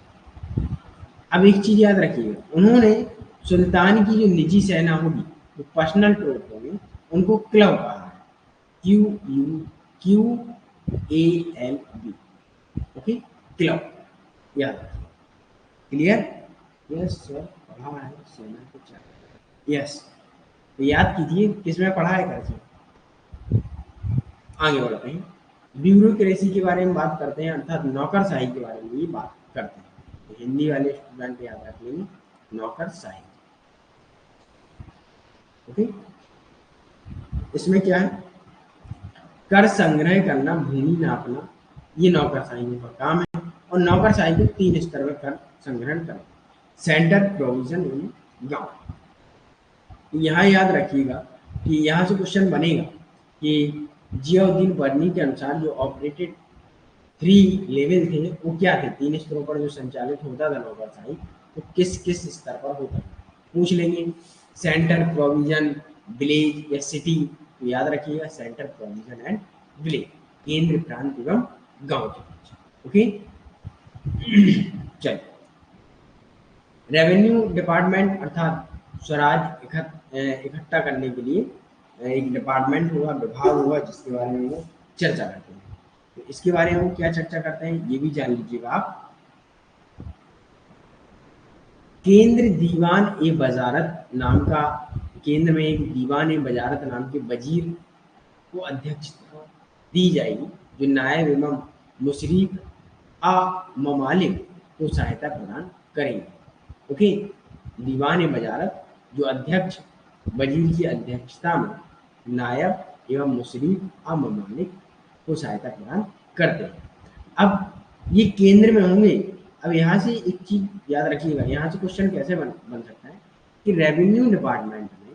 Speaker 1: अब एक चीज याद रखिएगा, उन्होंने सुल्तान की जो निजी सेना होगी, जो पर्सनल ट्रूप होगी, उनको क्लब कहा है, QUALB। ओके, क्लब, याद रखिए, क्लियर, यस सर, पढ़ा है सेना को 4, यस, तो याद कीजिए किसमें पढ़ा है कैसे। आगे बढ़ते हैं, ब्यूरोक्रेसी के बारे में बात करते हैं, अर्थात नौकरशाही के बारे में ये बात करते हैं। तो हिंदी वाले स्टूडेंट याद रख लेंगे, नौकरशाही। ओके, इसमें क्या है, कर संग्रह करना, भूमि नापना, ये नौकरशाहियों का काम है। और नौकरशाही को 3 स्तर में कर संग्रहण करना, सेंटर, प्रोविजन एवं गांव। यहाँ याद रखिएगा कि यहाँ से क्वेश्चन बनेगा कि जियाउद्दीन बर्नी के अनुसार जो ऑपरेटेड 3 लेवल थे वो क्या थे, 3 स्तरों पर जो संचालित होता था नौकरशाही, तो किस किस स्तर पर होता था, पूछ लेंगे। सेंटर, प्रोविजन, विलेज या सिटी, तो याद रखिएगा सेंटर, प्रोविजन एंड विलेज, केंद्र, प्रांत एवं गांव के बीच। ओके, चलिए, रेवेन्यू डिपार्टमेंट अर्थात स्वराज इकट्ठा करने के लिए एक डिपार्टमेंट होगा, विभाग होगा, जिसके बारे में वो चर्चा करते हैं। तो इसके बारे में वो क्या चर्चा करते हैं ये भी जान लीजिएगा आप। केंद्र दीवान ए वजारत नाम का, केंद्र में एक दीवान ए वजारत नाम के वजीर को अध्यक्षता दी जाएगी, जो नायब एवं मुशरीफ आ ममालिक को सहायता प्रदान करेंगे। ओके, दीवान वजारत जो अध्यक्ष वजीर की अध्यक्षता में नायब एवं मुशरीफ आ ममालिक को सहायता प्रदान करते हैं। अब ये केंद्र में होंगे। अब यहाँ से एक चीज याद रखिएगा, यहाँ से क्वेश्चन कैसे बन सकता है कि रेवेन्यू डिपार्टमेंट में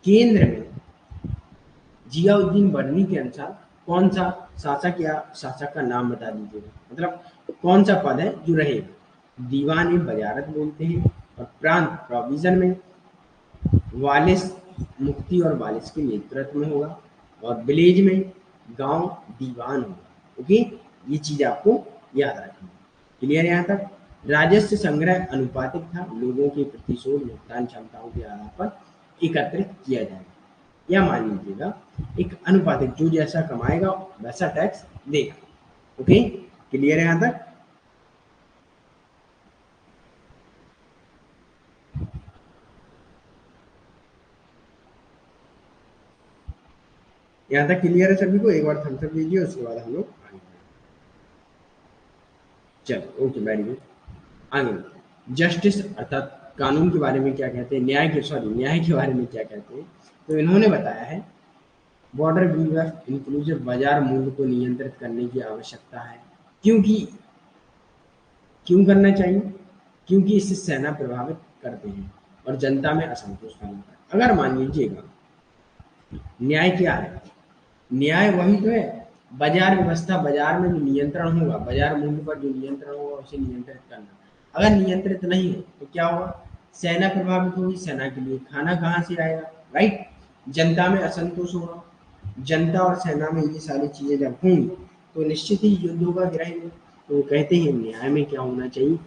Speaker 1: केंद्र में जियाउद्दीन बर्नी के अनुसार कौन सा शासक या शासक का नाम बता दीजिएगा, मतलब कौन सा पद है जो रहेगा। दीवान वजारत बोलते हैं, और प्रांत प्रोविजन में वालिस मुफ्ती और वालिस के नेतृत्व में होगा, और विलेज में गांव दीवान होगा। ओके, ये चीज आपको याद रखनी है। क्लियर यहाँ तक। राजस्व संग्रह अनुपातिक था, लोगों के प्रतिशोध भुगतान क्षमताओं के आधार पर एकत्रित किया जाएगा, या मान लीजिएगा एक अनुपातिक, जो जैसा कमाएगा वैसा टैक्स देगा। ओके, क्लियर है यहाँ तक। यहाँ तक क्लियर है सभी को? एक बार थम्स अप दीजिए, उसके बाद हम लोग आगे चलो। Okay, very good. आगे जस्टिस अर्थात कानून के बारे में क्या कहते हैं, न्याय के बारे में क्या कहते हैं, तो इन्होंने बताया है बॉर्डर वीवर इंक्लूसिव बाजार मूल्य को नियंत्रित करने की आवश्यकता है। क्योंकि क्यों करना चाहिए? क्योंकि इससे सेना प्रभावित करते हैं और जनता में असंतोष फैलता है। अगर मान लीजिएगा, न्याय क्या है? न्याय वही तो है, बाजार व्यवस्था, बाजार में जो नियंत्रण होगा, बाजार मूल्य पर जो नियंत्रण होगा उसे नियंत्रित करना। अगर नियंत्रित नहीं हो तो क्या होगा? सेना प्रभावित होगी, सेना के लिए खाना कहाँ से आएगा, राइट? जनता में असंतोष होगा, जनता और सेना में ये सारी चीजें जब होंगी तो निश्चित ही युद्ध होगा, गिराएंगे। तो वो कहते हैं न्याय में क्या होना चाहिए,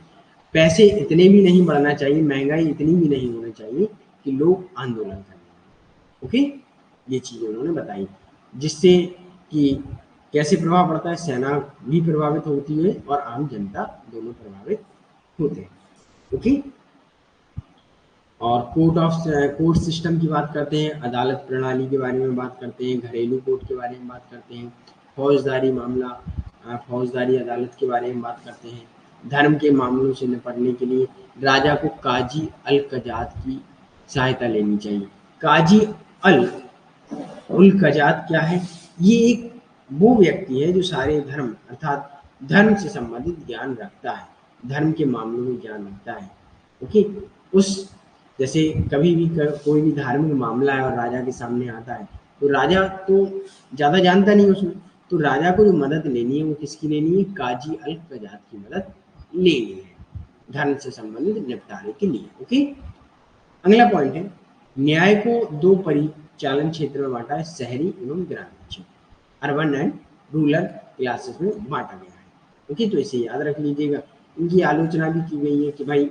Speaker 1: पैसे इतने भी नहीं बढ़ना चाहिए, महंगाई इतनी भी नहीं होनी चाहिए कि लोग आंदोलन करें। ओके, ये चीजें उन्होंने बताई, जिससे कि कैसे प्रभाव पड़ता है, सेना भी प्रभावित होती है और आम जनता दोनों प्रभावित होते हैं। ओके, और कोर्ट सिस्टम की बात करते हैं, अदालत प्रणाली के बारे में बात करते हैं, घरेलू कोर्ट के बारे में बात करते हैं, फौजदारी मामला, फौजदारी अदालत के बारे में बात करते हैं। धर्म के मामलों से निपटने के लिए राजा को काजी अल कजात की सहायता लेनी चाहिए। काजी अल उल कजात क्या है? ये एक वो व्यक्ति है जो सारे धर्म अर्थात धर्म से संबंधित ज्ञान रखता है, धर्म के मामलों में ज्ञान रखता है। ओके, उस जैसे कभी भी कोई भी धार्मिक मामला है और राजा के सामने आता है, तो राजा तो ज्यादा जानता नहीं उसमें, तो राजा को जो मदद लेनी है वो किसकी लेनी है? काजी अल कजात की मदद लेनी है, धर्म से संबंधित निपटारे के लिए। ओके, अगला पॉइंट है, न्याय को 2 परिचालन क्षेत्र में बांटा है, शहरी एवं ग्रामीण क्षेत्र, अर्बन एंड रूरल क्लासेस में बांटा गया है। ओके, तो इसे याद रख लीजिएगा। इनकी आलोचना भी की गई है कि भाई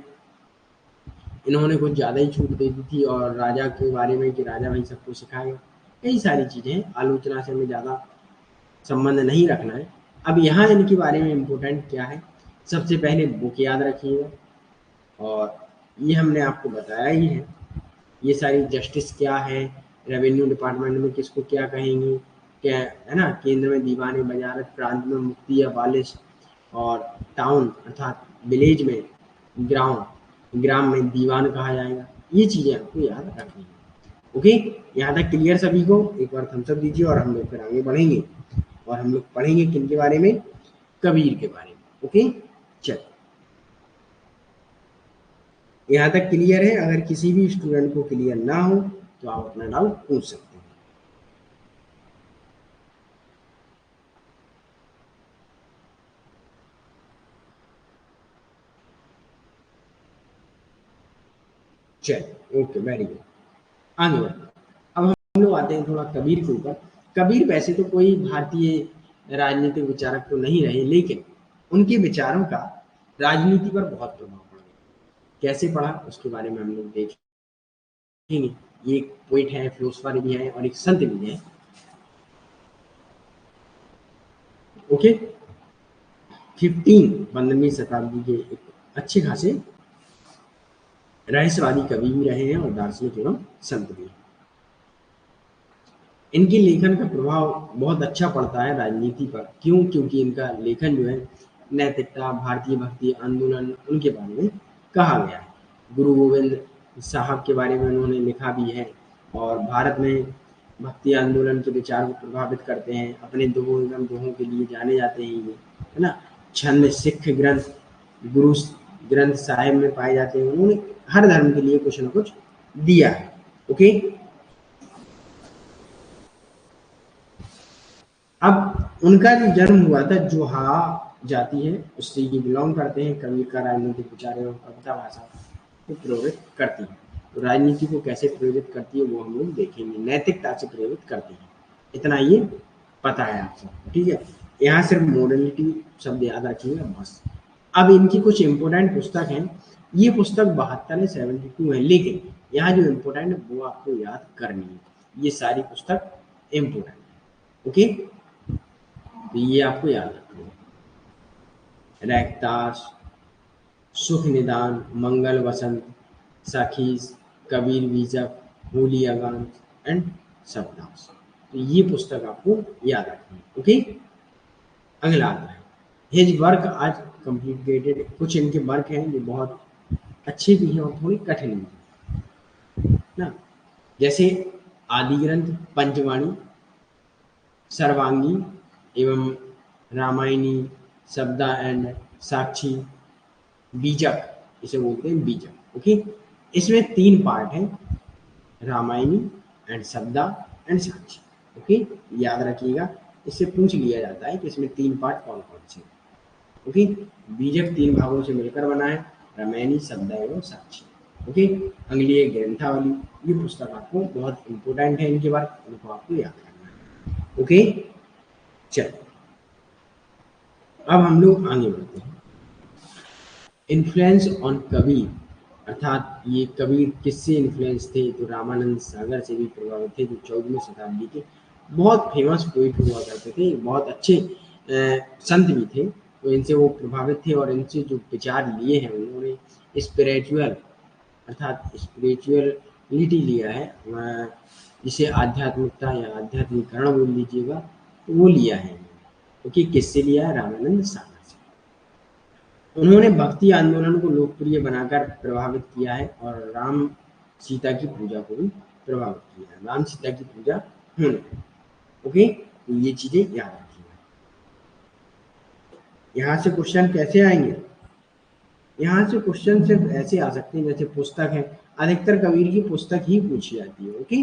Speaker 1: इन्होंने कुछ ज़्यादा ही छूट दे दी थी, और राजा के बारे में कि राजा भाई सबको सिखाएगा, कई सारी चीज़ें, आलोचना से हमें ज़्यादा संबंध नहीं रखना है। अब यहाँ इनके बारे में इम्पोर्टेंट क्या है, सबसे पहले बुक याद रखिएगा, और ये हमने आपको बताया ही है, ये सारी जस्टिस क्या है, रेवेन्यू डिपार्टमेंट में किसको क्या कहेंगे, क्या है ना, केंद्र में दीवान वजारत, प्रांत में मुफ्ती या वालिस, और टाउन अर्थात विलेज में ग्राम में दीवान कहा जाएगा। ये चीज़ें आपको याद रखनी है। ओके, यहाँ तक क्लियर सभी को? एक बार थम्स अप दीजिए और हम लोग फिर आगे बढ़ेंगे और हम लोग पढ़ेंगे किनके बारे में? कबीर के बारे में। ओके, चल, यहाँ तक क्लियर है? अगर किसी भी स्टूडेंट को क्लियर ना हो तो आप अपना डाउट पूछ सकते हैं। चलिए, ओके, वेरी गुड, आगे बढ़ते हैं। अब हम लोग आते हैं थोड़ा कबीर के ऊपर। कबीर वैसे तो कोई भारतीय राजनीतिक विचारक तो नहीं रहे, लेकिन उनके विचारों का राजनीति पर बहुत प्रभाव पड़ा। कैसे पड़ा उसके बारे में हम लोग देखेंगे। ये एक पोइट है, फिलोसफर भी है और एक संत भी है। ओके, 15वीं शताब्दी के एक अच्छे खासे रहस्यवादी कवि भी रहे हैं और दार्शनिक एवं संत भी। इनके लेखन का प्रभाव बहुत अच्छा पड़ता है राजनीति पर। क्यों? क्योंकि इनका लेखन जो है नैतिकता, भारतीय भक्ति आंदोलन, उनके बारे में कहा गया है। गुरु गोविंद साहब के बारे में उन्होंने लिखा भी है और भारत में भक्ति आंदोलन के विचार को प्रभावित करते हैं। अपने दोहों एवं दोहों के लिए जाने जाते हैं ये, है ना। छंद सिख ग्रंथ, गुरु ग्रंथ साहिब में पाए जाते हैं। उन्होंने हर धर्म के लिए कुछ न कुछ दिया है। ओके, अब उनका जो जन्म हुआ था, जोहा जाति है उससे ये बिलोंग करते हैं। कबीर का राजनीतिक विचार एवं कविता भाषा को प्रेरित करती है। तो राजनीति को कैसे प्रेरित करती है वो हम लोग देखेंगे। नैतिकता से प्रेरित करती है, इतना ये पता है आप सबको, ठीक है। यहाँ सिर्फ मोरलिटी शब्द याद रखिएगा बस। अब इनकी कुछ इंपोर्टेंट पुस्तक हैं। ये पुस्तक 72 है, 72 है, लेकिन यहाँ जो इम्पोर्टेंट है वो आपको याद करनी है। ये सारी पुस्तक इम्पोर्टेंट है। ओके, तो ये आपको याद रखना है। रैकतास, सुख निदान, मंगल वसंत, साखीस, कबीर बीजक, होली अगान एंड शब्दास। तो ये पुस्तक आपको याद रखनी है। ओके, अगला आता है हिज वर्क आज कंप्लीटेड। कुछ इनके वर्क हैं जो बहुत अच्छे भी हैं और थोड़ी कठिन भी हैं ना। जैसे आदि ग्रंथ, पंचवाणी, सर्वांगी एवं रामायणी, शब्दा एंड साक्षी, बीजक इसे बोलते हैं बीजक। ओके, इसमें 3 पार्ट हैं, रामायणी एंड शब्दा एंड साक्षी। ओके, याद रखिएगा, इससे पूछ लिया जाता है कि इसमें 3 पार्ट कौन कौन से। ओके, बीजक 3 भागों से मिलकर बना है, रामायणी, शब्दा एवं साक्षी। ओके, अंगलीय ग्रंथावली, ये पुस्तक आपको बहुत इंपॉर्टेंट है। इनके बारे में इनको आपको याद करना है। ओके, चलो अब हम लोग आगे बढ़ते हैं। इन्फ्लुएंस ऑन कबीर, अर्थात ये कबीर किससे इन्फ्लुएंस थे? तो रामानंद सागर से भी प्रभावित थे, जो 14वीं शताब्दी के बहुत फेमस पोइट हुआ करते थे, बहुत अच्छे संत भी थे। तो इनसे वो प्रभावित थे और इनसे जो विचार लिए हैं उन्होंने स्पिरिचुअल, अर्थात स्पिरिचुअलिटी लिया है, जिसे आध्यात्मिकता या आध्यात्मिकरण बोल लीजिएगा, तो वो लिया है। क्योंकि किससे लिया है? रामानंद सागर। उन्होंने भक्ति आंदोलन को लोकप्रिय बनाकर प्रभावित किया है और राम सीता की पूजा को भी प्रभावित किया है। राम सीता की पूजा होने। ओके, तो ये चीजें याद रखिएगा। यहाँ से क्वेश्चन कैसे आएंगे? यहाँ से क्वेश्चन सिर्फ ऐसे आ सकते हैं जैसे पुस्तक है, अधिकतर कबीर की पुस्तक ही पूछी जाती है। ओके,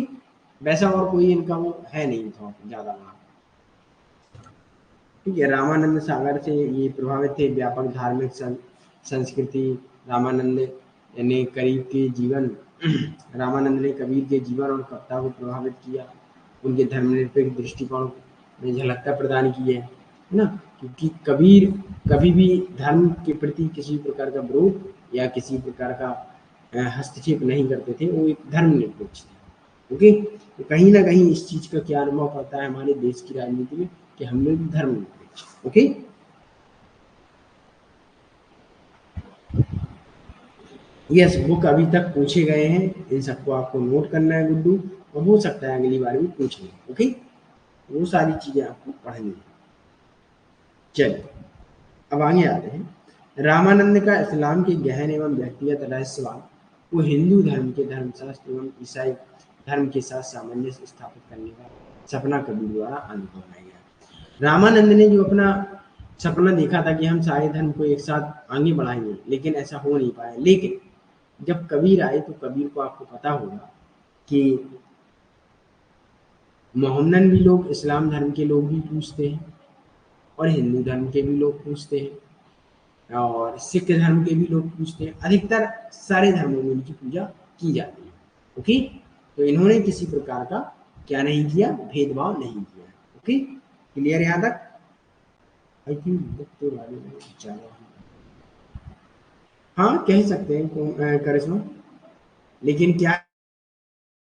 Speaker 1: वैसा और कोई इनका वो है नहीं था ज्यादा वहाँ। ठीक है, रामानंद सागर से ये प्रभावित थे। व्यापक धार्मिक संस्कृति, रामानंद ने करीब के जीवन रामानंद ने कबीर के जीवन और कविता को प्रभावित किया। उनके धर्मनिरपेक्ष दृष्टिकोण में झलकता प्रदान की है ना। क्योंकि कबीर कभी भी धर्म के प्रति किसी प्रकार का विरोध या किसी प्रकार का हस्तक्षेप नहीं करते थे। वो एक धर्मनिरपेक्ष थे। ओके, तो कहीं ना कहीं इस चीज का क्या अनुभव पड़ता है हमारे देश की राजनीति में कि हम लोग धर्मनिरपेक्ष। ओके, यस, बुक अभी तक पूछे गए हैं, इन सबको आपको नोट करना है गुड्डू, और हो सकता है अगली बार भी पूछ लें। ओके, वो सारी चीजें आपको पढ़नी है। चलिए अब आगे आते हैं। रामानंद का इस्लाम के गहन एवं व्यक्तिगत रहस्यवाद, वो हिंदू धर्म के धर्मशास्त्र एवं ईसाई धर्म के साथ सामंजस्य स्थापित करने का सपना कबीर द्वारा आगे बढ़ाया गया। रामानंद ने जो अपना सपना देखा था कि हम सारे धर्म को एक साथ आगे बढ़ाएंगे, लेकिन ऐसा हो नहीं पाया। लेकिन जब कबीर आए तो कबीर को आपको पता होगा कि मोहम्मदन भी लोग, इस्लाम धर्म के लोग भी पूजते हैं और हिंदू धर्म के भी लोग पूजते हैं और सिख धर्म के भी लोग पूजते हैं। अधिकतर सारे धर्मों में इनकी पूजा की जाती है। ओके, तो इन्होंने किसी प्रकार का क्या नहीं किया, भेदभाव नहीं किया। ओके, क्लियर यहाँ तक? आई थिंक बुक के बारे में ज़्यादा हाँ कह सकते हैं करिश्मा, लेकिन क्या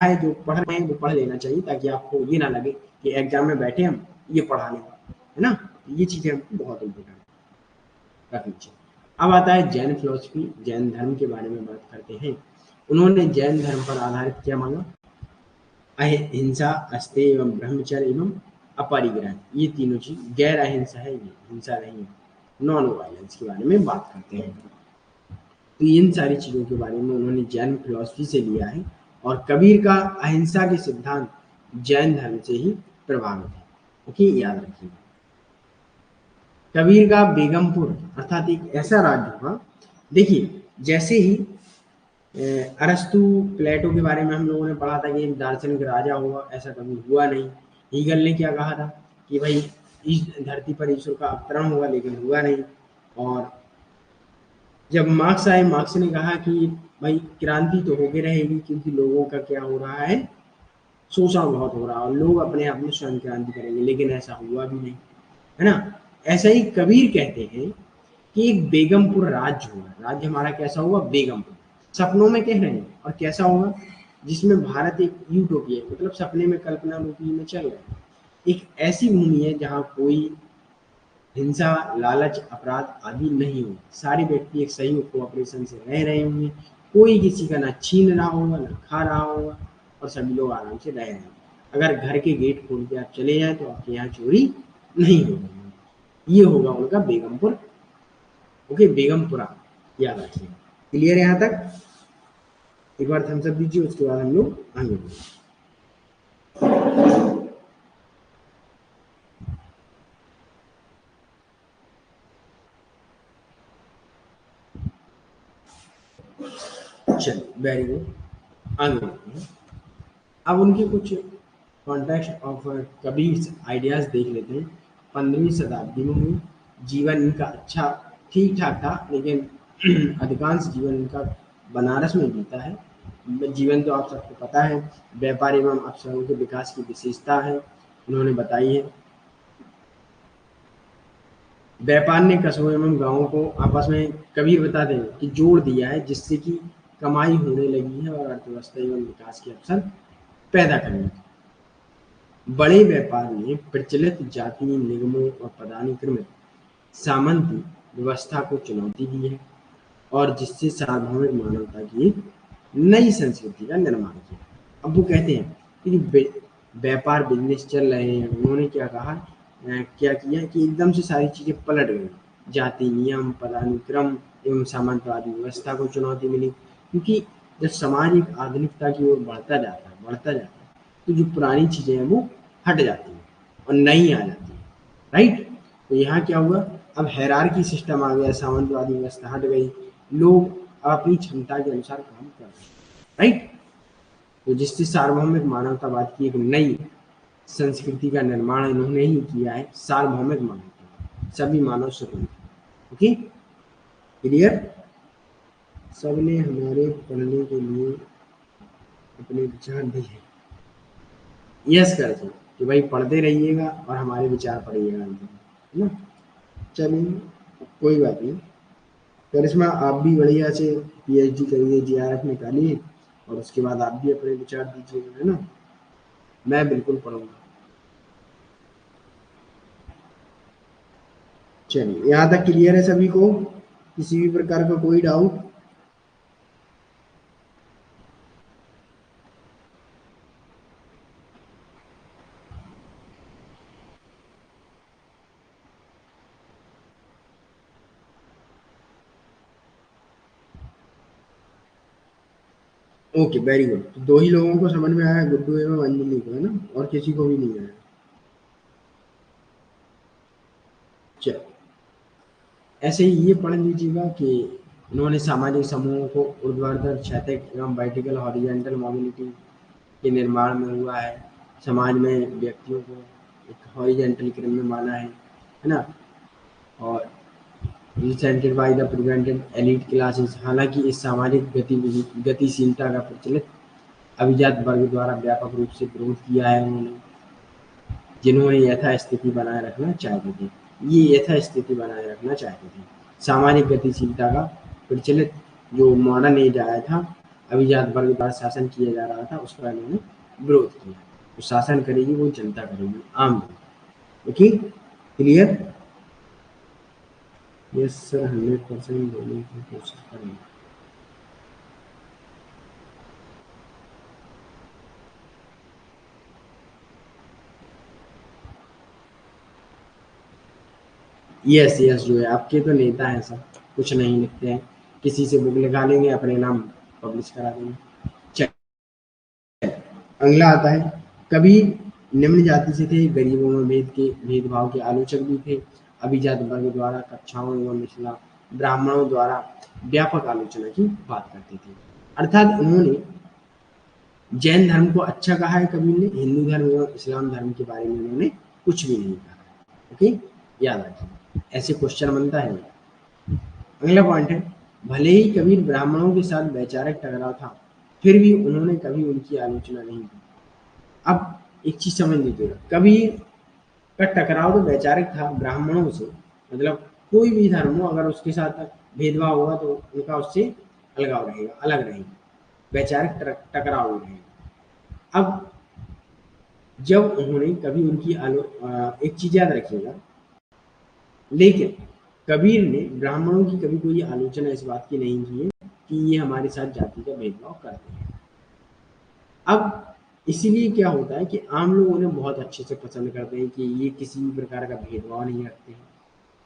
Speaker 1: है जो पढ़ रहे हैं वो पढ़ लेना चाहिए ताकि आपको ये ना लगे कि एग्जाम में बैठे हम ये पढ़ा लें, है ना? ये चीज़ें हमको बहुत इम्पोर्टेंट रखनी चाहिए। अब आता है जैन फिलोसफी, जैन धर्म के बारे में बात करते हैं। उन्होंने जैन धर्म पर आधारित क्या मांगा? अहिंसा, अस्तेय एवं ब्रह्मचर्य एवं अपरिग्रह, ये तीनों चीज गैर अहिंसा है, ये हिंसा नहीं है, नॉन वायलेंस के बारे में बात करते हैं। तो इन सारी चीजों के बारे में उन्होंने जैन फिलोसफी से लिया है और कबीर का अहिंसा के सिद्धांत जैन धर्म से ही प्रभावित है। ओके, याद रखिए। कबीर का बेगमपुर अर्थात एक ऐसा राज्य हुआ, देखिए जैसे ही अरस्तु, प्लेटो के बारे में हम लोगों ने पढ़ा था कि एक दार्शनिक राजा हुआ, ऐसा कभी हुआ नहीं। हीगल ने क्या कहा था कि भाई इस धरती पर ईश्वर का अवतरण हुआ, लेकिन हुआ नहीं। और जब मार्क्स आए, मार्क्स ने कहा कि भाई क्रांति तो होके रहेगी क्योंकि लोगों का क्या हो रहा है, शोषण बहुत हो रहा है और लोग अपने आप में स्वयं क्रांति करेंगे, लेकिन ऐसा हुआ भी नहीं, है ना? ऐसा ही कबीर कहते हैं कि एक बेगमपुर राज्य हुआ, राज्य हमारा कैसा हुआ, बेगमपुर, सपनों में कह रहे हैं, और कैसा होगा, जिसमें भारत एक यूटोपिया, मतलब सपने में, कल्पना रूपी में चल रहा है। एक ऐसी भूमि है जहाँ कोई हिंसा, लालच, अपराध आदि नहीं हो, सारे व्यक्ति एक सही कोऑपरेशन से रह रहे होंगे, कोई किसी का ना छीन रहा होगा ना खा रहा होगा, और सभी लोग आराम से रह रहे हैं। अगर घर के गेट खोल के आप चले जाएं तो आपके यहाँ चोरी नहीं होगी। ये होगा उनका बेगमपुर। ओके, बेगमपुरा, याद रखिए। क्लियर है यहाँ तक? एक बार थम्स अप दीजिए, उसके बाद हम लोग आगे बढ़ेंगे। चलिए, वेरी गुड, आगे बढ़ते हैं। अब उनके कुछ कॉन्टेक्स्ट ऑफ कबीर आइडियाज देख लेते हैं। 15वीं शताब्दी में हुई, जीवन इनका अच्छा ठीक ठाक था, लेकिन अधिकांश जीवन इनका बनारस में बीता है। जीवन तो आप सबको पता है, व्यापार एवं अवसरों के विकास की विशेषता है, उन्होंने बताई है। व्यापार ने कस्बों एवं गांवों को आपस में, कबीर बताते हैं कि जोड़ दिया है, जिससे कि कमाई होने लगी है और अर्थव्यवस्था एवं विकास के अवसर पैदा करने लगी। बड़े व्यापार ने प्रचलित जातीय निगमों और पदानुक्रमित सामंती व्यवस्था को चुनौती दी है और जिससे सार्वभौमिक मानवता की एक नई संस्कृति का निर्माण किया। अब वो कहते हैं कि व्यापार, बिजनेस चल रहे हैं, उन्होंने क्या कहा, क्या किया कि एकदम से सारी चीजें पलट गई। जाति नियम, पदानुक्रम एवं सामंतवादी व्यवस्था को चुनौती मिली, क्योंकि जब समाज एक आधुनिकता की ओर बढ़ता जाता है तो जो पुरानी चीजें हैं वो हट जाती हैं और नई आ जाती हैं। राइट? तो यहाँ क्या हुआ, अब हायरार्की सिस्टम आ गया, सामंतवादी व्यवस्था हट गई, लोग अब अपनी क्षमता के अनुसार काम कर रहे हैं। राइट? तो जिससे सार्वभौमिक मानवतावाद की एक नई संस्कृति का निर्माण इन्होंने ही किया है, सार्वभौमिक मानवता, सभी मानव स्वतंत्र। Okay, clear? सबने हमारे पढ़ने के लिए अपने विचार दिए। यस कर दो कि भाई पढ़ते रहिएगा और हमारे विचार पढ़िएगा, है ना? चलिए, कोई बात नहीं। करिश्मा, आप भी बढ़िया से पीएचडी करिए, जीआरएफ निकालिए और उसके बाद आप भी अपने विचार दीजिएगा, है ना? मैं बिल्कुल पढ़ूंगा। चलिए, यहाँ तक क्लियर है सभी को? किसी भी प्रकार का कोई डाउट? Okay, very good. तो दो ही लोगों को समझ में आया, गुड्डू एवं अंजलि को, है ना, और किसी को भी नहीं आया। चलो, ऐसे ही ये पढ़ लीजिएगा कि उन्होंने सामाजिक समूहों को ऊर्ध्वाधर, क्षैतिज एवं वर्टिकल हॉरिजॉन्टल मोबिलिटी के निर्माण में हुआ है। समाज में व्यक्तियों को एक हॉरिजॉन्टल क्रम में माना है ना। और represented by the prevented elite classes, हालांकि इस सामाजिक गतिशीलता का प्रचलित अभिजात वर्ग द्वारा व्यापक रूप से विरोध किया है उन्होंने, जिन्होंने यथास्थिति बनाए रखना चाहते थे। ये यथास्थिति बनाए रखना चाहते थे। सामाजिक गतिशीलता का प्रचलित जो मॉडर्न एज आया था, अभिजात वर्ग द्वारा शासन किया जा रहा था, उसका इन्होंने विरोध किया। तो शासन करेगी वो जनता करेगी, आम लोग। Okay, clear? यस सर, 100% देने की कोशिश करेंगे। यस यस, जो है आपके तो नेता हैं सर, कुछ नहीं लिखते हैं, किसी से बुक लिखा लेंगे, अपने नाम पब्लिश करा देंगे। अगला आता है, कबीर निम्न जाति से थे, गरीबों में भेदभाव के आलोचक भी थे। अभिजात वर्ग द्वारा कक्षाओं एवं निचला ब्राह्मणों द्वारा व्यापक आलोचना की बात करते थे। अर्थात उन्होंने जैन धर्म को अच्छा कहा है कबीर ने, हिंदू धर्म एवं इस्लाम धर्म के बारे में उन्होंने कुछ भी नहीं कहा। ओके, याद रखिए, ऐसे क्वेश्चन बनता है। अगला पॉइंट है, भले ही कबीर ब्राह्मणों के साथ वैचारिक टकराव था, फिर भी उन्होंने कभी उनकी आलोचना नहीं की। अब एक चीज समझ लीजिएगा, कबीर का टकराव तो वैचारिक था ब्राह्मणों से, मतलब कोई भी धर्म हो अगर उसके साथ भेदभाव होगा तो उनका उससे अलगाव रहेगा, अलग रहेगा, वैचारिक टकराव रहेगा। अब जब उन्होंने कभी उनकी एक चीज याद रखिएगा, लेकिन कबीर ने ब्राह्मणों की कभी कोई आलोचना इस बात की नहीं की है कि ये हमारे साथ जाति का भेदभाव करते हैं। अब इसीलिए क्या होता है कि आम लोग उन्हें बहुत अच्छे से पसंद करते हैं कि ये किसी भी प्रकार का भेदभाव नहीं रखते हैं,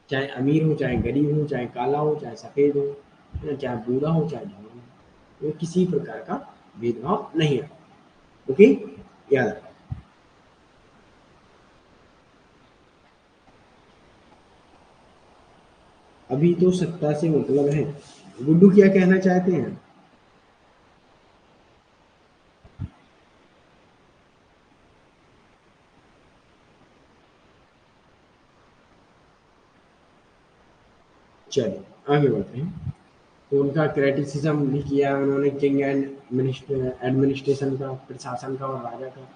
Speaker 1: चाहे अमीर हो, चाहे गरीब हो, चाहे काला हो, चाहे सफ़ेद हो, चाहे बूढ़ा हो, चाहे जवान हो, वो किसी प्रकार का भेदभाव नहीं रखते। ओके, याद रखो। अभी तो सत्ता से मतलब है। गुड्डू क्या कहना चाहते हैं? चलिए आगे बढ़ते हैं। तो उनका क्रिटिसिज्म भी किया उन्होंने, किंग एंड एडमिनिस्ट्रेशन का, प्रशासन का और राजा का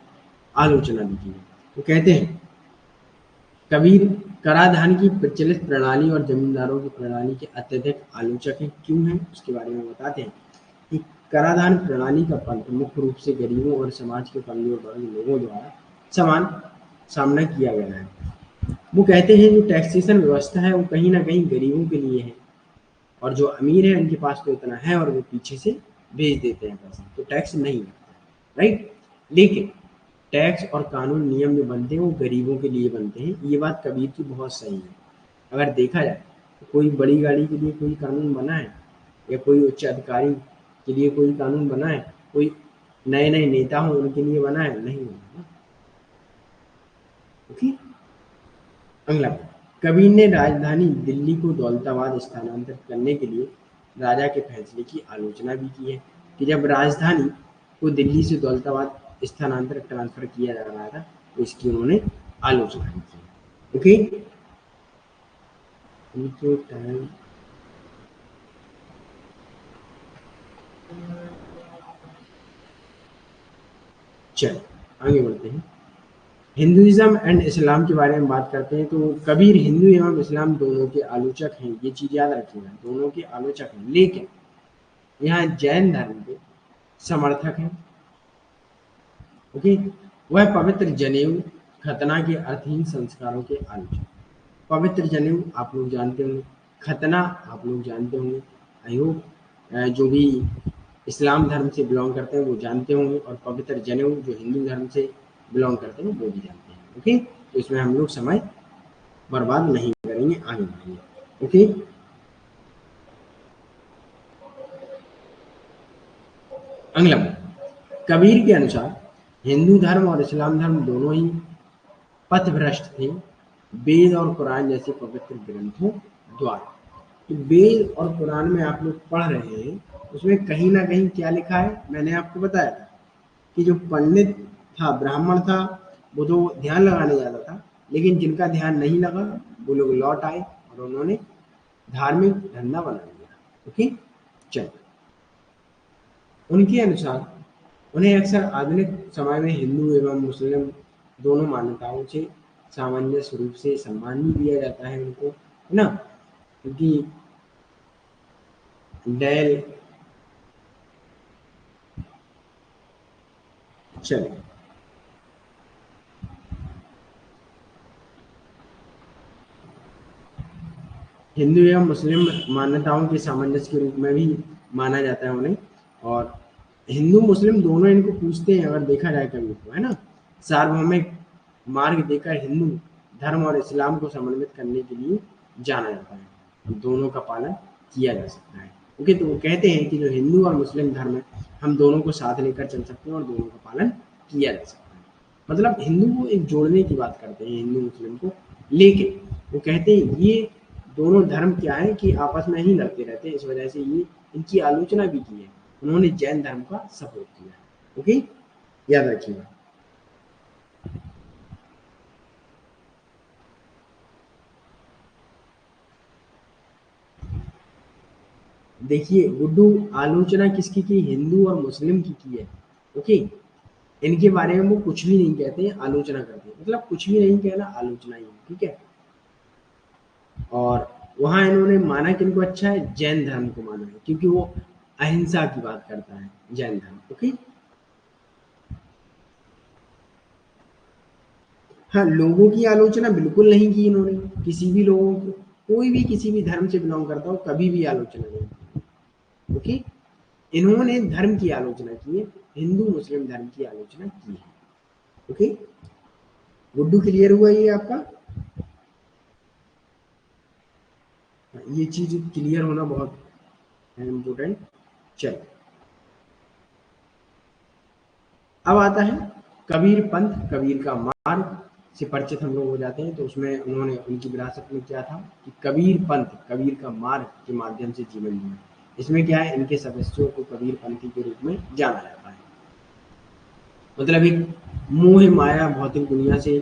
Speaker 1: आलोचना भी की। तो कहते हैं, कबीर कराधान की प्रचलित प्रणाली और जमींदारों की प्रणाली के अत्यधिक आलोचक हैं। क्यों हैं उसके बारे में बताते हैं कि कराधान प्रणाली का पंथ मुख्य रूप से गरीबों और समाज के कमजोर वर्ग लोगों द्वारा समान सामना किया गया है। वो कहते हैं जो टैक्सेशन व्यवस्था है वो कहीं ना कहीं गरीबों के लिए है, और जो अमीर है उनके पास तो इतना है और वो पीछे से भेज देते हैं पैसा, तो टैक्स नहीं लगता, राइट। लेकिन टैक्स और कानून नियम जो बनते हैं वो गरीबों के लिए बनते हैं, ये बात कबीर की बहुत सही है। अगर देखा जाए तो कोई बड़ी गाड़ी के लिए कोई कानून बना है, या कोई उच्च अधिकारी के लिए कोई कानून बना है, कोई नए नए नेता हो उनके लिए बना है? नहीं बना ना। ओके, अगला, कबीर ने राजधानी दिल्ली को दौलताबाद स्थानांतरित करने के लिए राजा के फैसले की आलोचना भी की है, कि जब राजधानी को दिल्ली से दौलताबाद स्थानांतरित ट्रांसफर किया जा रहा था तो इसकी उन्होंने आलोचना भी की। ओके, उनके टाइम, चलो आगे बढ़ते हैं। हिंदुइज्म एंड इस्लाम के बारे में बात करते हैं। तो कबीर हिंदू एवं इस्लाम दोनों के आलोचक हैं, ये चीज याद रखिएगा, दोनों के आलोचक हैं, लेकिन यहाँ जैन धर्म के समर्थक हैं। ओके, वह पवित्र जनेऊ, खतना के अर्थहीन संस्कारों के आलोचक। पवित्र जनेऊ आप लोग जानते होंगे, खतना आप लोग जानते होंगे, आई होप जो भी इस्लाम धर्म से बिलोंग करते हैं वो जानते होंगे, और पवित्र जनेऊ जो हिंदू धर्म से बिलोंग करते हैं वो भी जानते हैं। ओके, तो इसमें हम लोग समय बर्बाद नहीं करेंगे, आगे बढ़ेंगे। ओके, अगला कबीर के अनुसार हिंदू धर्म और इस्लाम धर्म दोनों ही पथभ्रष्ट थे वेद और कुरान जैसे पवित्र ग्रंथों द्वारा। तो वेद और कुरान में आप लोग पढ़ रहे हैं, उसमें कहीं ना कहीं क्या लिखा है, मैंने आपको बताया था कि जो पंडित था, ब्राह्मण था, वो तो ध्यान लगाने जाता था, लेकिन जिनका ध्यान नहीं लगा वो लोग लौट आए और उन्होंने धार्मिक धंधा बना लिया। ओके, चलो। उनके अनुसार उन्हें अक्सर आधुनिक समय में हिंदू एवं मुस्लिम दोनों मान्यताओं से सामंजस्य रूप से सम्मान भी दिया जाता है उनको, है ना, क्योंकि डैल चले हिंदू एवं मुस्लिम मान्यताओं के सामंजस्य के रूप में भी माना जाता है उन्हें। और हिंदू मुस्लिम दोनों इनको पूछते हैं, अगर देखा जाए कभी तो, है ना, सार्वभौमिक मार्ग देकर हिंदू धर्म और इस्लाम को समन्वित करने के लिए जाना जाता है, दोनों का पालन किया जा सकता है। ओके, तो वो कहते हैं कि जो हिंदू और मुस्लिम धर्म है, हम दोनों को साथ लेकर चल सकते हैं और दोनों का पालन किया जा सकता है। मतलब हिंदू को एक जोड़ने की बात करते हैं हिंदू मुस्लिम को, लेकिन वो कहते हैं ये दोनों धर्म क्या है कि आपस में ही लड़ते रहते हैं, इस वजह से ये इनकी आलोचना भी की है। उन्होंने जैन धर्म का सपोर्ट किया है। ओके, याद रखिएगा। देखिए गुड्डू, आलोचना किसकी की, हिंदू और मुस्लिम की है। ओके, इनके बारे में वो कुछ भी नहीं कहते हैं, आलोचना करते हैं, मतलब कुछ भी नहीं कहना, आलोचना ही है, ठीक है। और वहां इन्होंने माना किनको अच्छा है, जैन धर्म को माना है, क्योंकि वो अहिंसा की बात करता है जैन धर्म। ओके, हाँ, लोगों की आलोचना बिल्कुल नहीं की इन्होंने, किसी भी लोगों को, कोई भी किसी भी धर्म से बिलोंग करता हो, कभी भी आलोचना नहीं की। ओके, इन्होंने धर्म की आलोचना की है, हिंदू मुस्लिम धर्म की आलोचना की है। ओके, गुड्डू, क्लियर हुआ ये आपका? ये चीज क्लियर होना बहुत इम्पोर्टेंट। चलो, अब आता है कबीर पंथ, कबीर का मार्ग से परिचित हम लोग हो जाते हैं। तो उसमें उन्होंने उनकी विरासत में क्या था कि कबीर पंथ, कबीर का मार्ग के माध्यम से जीवन जिया। इसमें क्या है, इनके सदस्यों को कबीर पंथी के रूप में जाना जाता है। मतलब एक मोह माया भौतिक दुनिया से